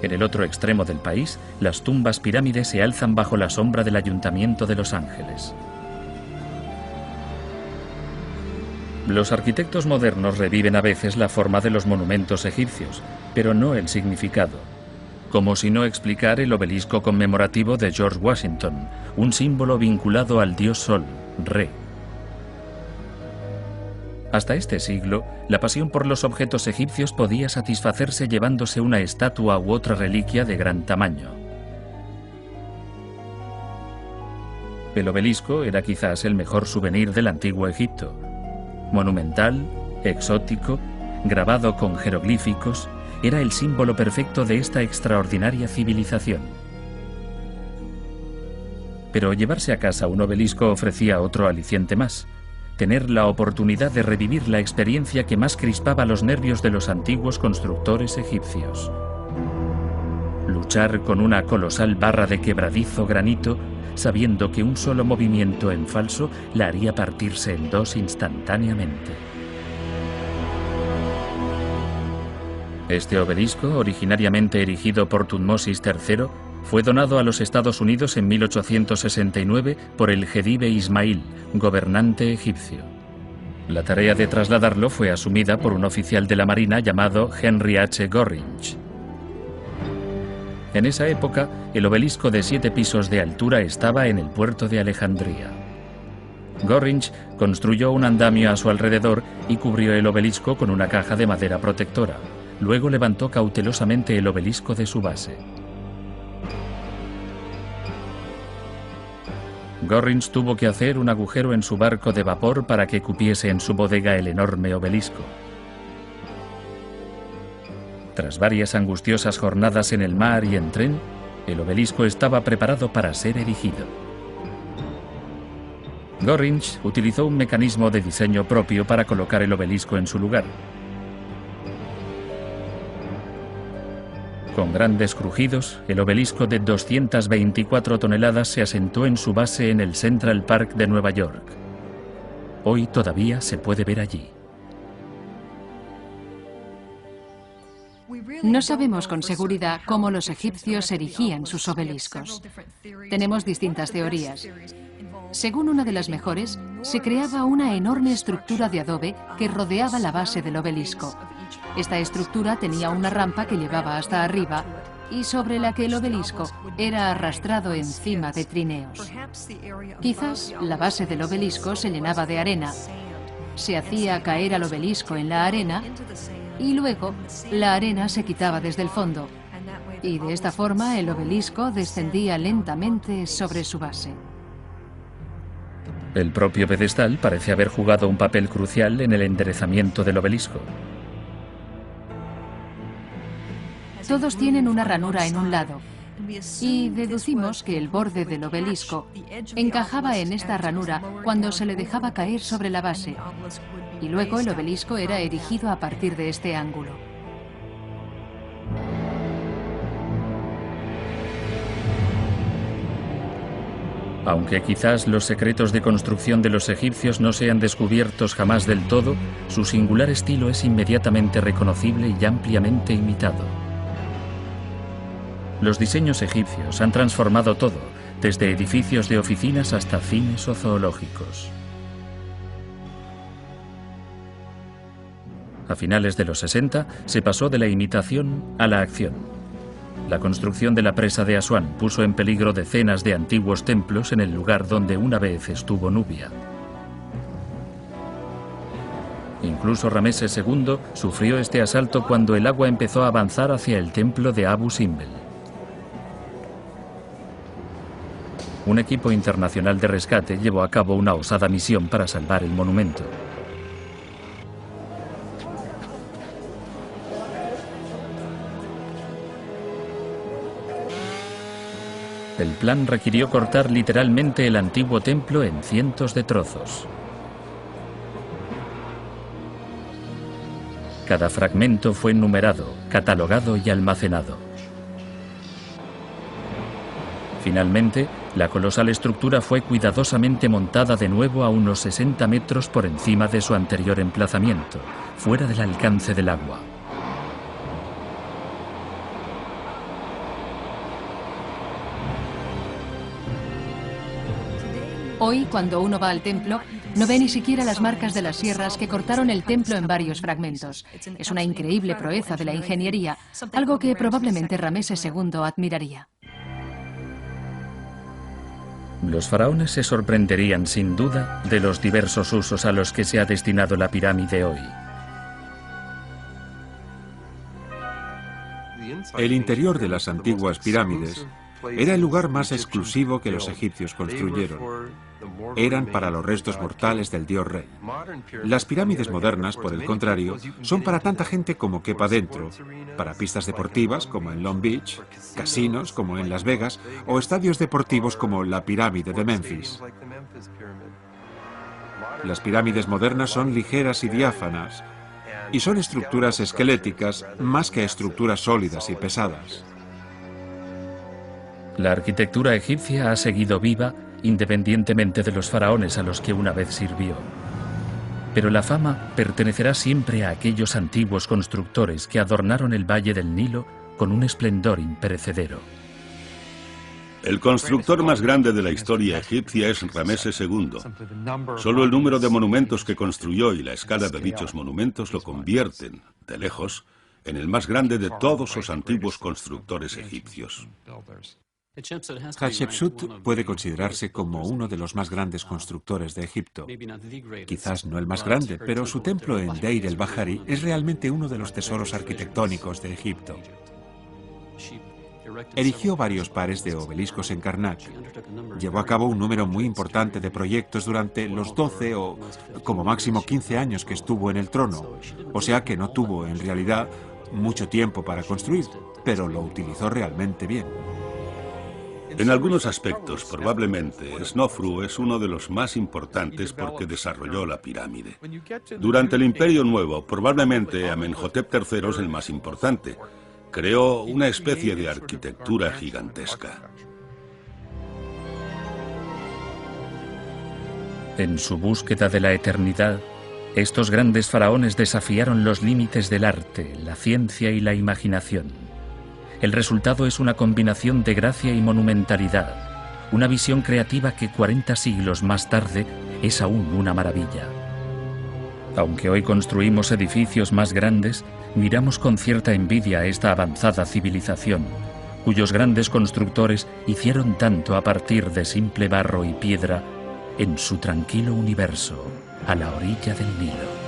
En el otro extremo del país, las tumbas pirámides se alzan bajo la sombra del Ayuntamiento de Los Ángeles. Los arquitectos modernos reviven a veces la forma de los monumentos egipcios, pero no el significado. Como si no explicar el obelisco conmemorativo de George Washington, un símbolo vinculado al dios Sol, Re. Hasta este siglo, la pasión por los objetos egipcios podía satisfacerse llevándose una estatua u otra reliquia de gran tamaño. El obelisco era quizás el mejor souvenir del antiguo Egipto. Monumental, exótico, grabado con jeroglíficos, era el símbolo perfecto de esta extraordinaria civilización. Pero llevarse a casa un obelisco ofrecía otro aliciente más. tener la oportunidad de revivir la experiencia que más crispaba los nervios de los antiguos constructores egipcios. Luchar con una colosal barra de quebradizo granito, sabiendo que un solo movimiento en falso la haría partirse en dos instantáneamente. Este obelisco, originariamente erigido por Tutmosis III, fue donado a los Estados Unidos en 1869 por el Jedibe Ismail, gobernante egipcio. La tarea de trasladarlo fue asumida por un oficial de la Marina llamado Henry H. Gorringe. En esa época, el obelisco de 7 pisos de altura estaba en el puerto de Alejandría. Gorringe construyó un andamio a su alrededor y cubrió el obelisco con una caja de madera protectora. Luego levantó cautelosamente el obelisco de su base. Gorringe tuvo que hacer un agujero en su barco de vapor para que cupiese en su bodega el enorme obelisco. Tras varias angustiosas jornadas en el mar y en tren, el obelisco estaba preparado para ser erigido. Gorringe utilizó un mecanismo de diseño propio para colocar el obelisco en su lugar. Con grandes crujidos, el obelisco de 224 toneladas se asentó en su base en el Central Park de Nueva York. Hoy todavía se puede ver allí. No sabemos con seguridad cómo los egipcios erigían sus obeliscos. Tenemos distintas teorías. Según una de las mejores, se creaba una enorme estructura de adobe que rodeaba la base del obelisco. Esta estructura tenía una rampa que llevaba hasta arriba y sobre la que el obelisco era arrastrado encima de trineos. Quizás la base del obelisco se llenaba de arena. Se hacía caer al obelisco en la arena y luego la arena se quitaba desde el fondo. Y de esta forma el obelisco descendía lentamente sobre su base. El propio pedestal parece haber jugado un papel crucial en el enderezamiento del obelisco. Todos tienen una ranura en un lado y deducimos que el borde del obelisco encajaba en esta ranura cuando se le dejaba caer sobre la base y luego el obelisco era erigido a partir de este ángulo. Aunque quizás los secretos de construcción de los egipcios no sean descubiertos jamás del todo, su singular estilo es inmediatamente reconocible y ampliamente imitado. Los diseños egipcios han transformado todo, desde edificios de oficinas hasta cines o zoológicos. A finales de los 60 se pasó de la imitación a la acción. La construcción de la presa de Asuán puso en peligro decenas de antiguos templos en el lugar donde una vez estuvo Nubia. Incluso Ramsés II sufrió este asalto cuando el agua empezó a avanzar hacia el templo de Abu Simbel. Un equipo internacional de rescate llevó a cabo una osada misión para salvar el monumento. El plan requirió cortar literalmente el antiguo templo en cientos de trozos. Cada fragmento fue numerado, catalogado y almacenado. Finalmente, la colosal estructura fue cuidadosamente montada de nuevo a unos 60 metros por encima de su anterior emplazamiento, fuera del alcance del agua. Hoy, cuando uno va al templo, no ve ni siquiera las marcas de las sierras que cortaron el templo en varios fragmentos. Es una increíble proeza de la ingeniería, algo que probablemente Ramsés II admiraría. Los faraones se sorprenderían sin duda de los diversos usos a los que se ha destinado la pirámide hoy. El interior de las antiguas pirámides era el lugar más exclusivo que los egipcios construyeron. Eran para los restos mortales del dios rey. Las pirámides modernas, por el contrario, son para tanta gente como quepa dentro, para pistas deportivas como en Long Beach, casinos como en Las Vegas o estadios deportivos como la pirámide de Memphis. Las pirámides modernas son ligeras y diáfanas, y son estructuras esqueléticas más que estructuras sólidas y pesadas. La arquitectura egipcia ha seguido viva independientemente de los faraones a los que una vez sirvió. Pero la fama pertenecerá siempre a aquellos antiguos constructores que adornaron el valle del Nilo con un esplendor imperecedero. El constructor más grande de la historia egipcia es Rameses II. Solo el número de monumentos que construyó y la escala de dichos monumentos lo convierten, de lejos, en el más grande de todos los antiguos constructores egipcios. Hatshepsut puede considerarse como uno de los más grandes constructores de Egipto. Quizás no el más grande, pero su templo en Deir el-Bahari es realmente uno de los tesoros arquitectónicos de Egipto. Erigió varios pares de obeliscos en Karnak. Llevó a cabo un número muy importante de proyectos durante los 12 o como máximo 15 años que estuvo en el trono, o sea que no tuvo en realidad mucho tiempo para construir, pero lo utilizó realmente bien. En algunos aspectos, probablemente, Snofru es uno de los más importantes porque desarrolló la pirámide. Durante el Imperio Nuevo, probablemente Amenhotep III es el más importante. Creó una especie de arquitectura gigantesca. En su búsqueda de la eternidad, estos grandes faraones desafiaron los límites del arte, la ciencia y la imaginación. El resultado es una combinación de gracia y monumentalidad, una visión creativa que 40 siglos más tarde es aún una maravilla. Aunque hoy construimos edificios más grandes, miramos con cierta envidia a esta avanzada civilización, cuyos grandes constructores hicieron tanto a partir de simple barro y piedra en su tranquilo universo, a la orilla del Nilo.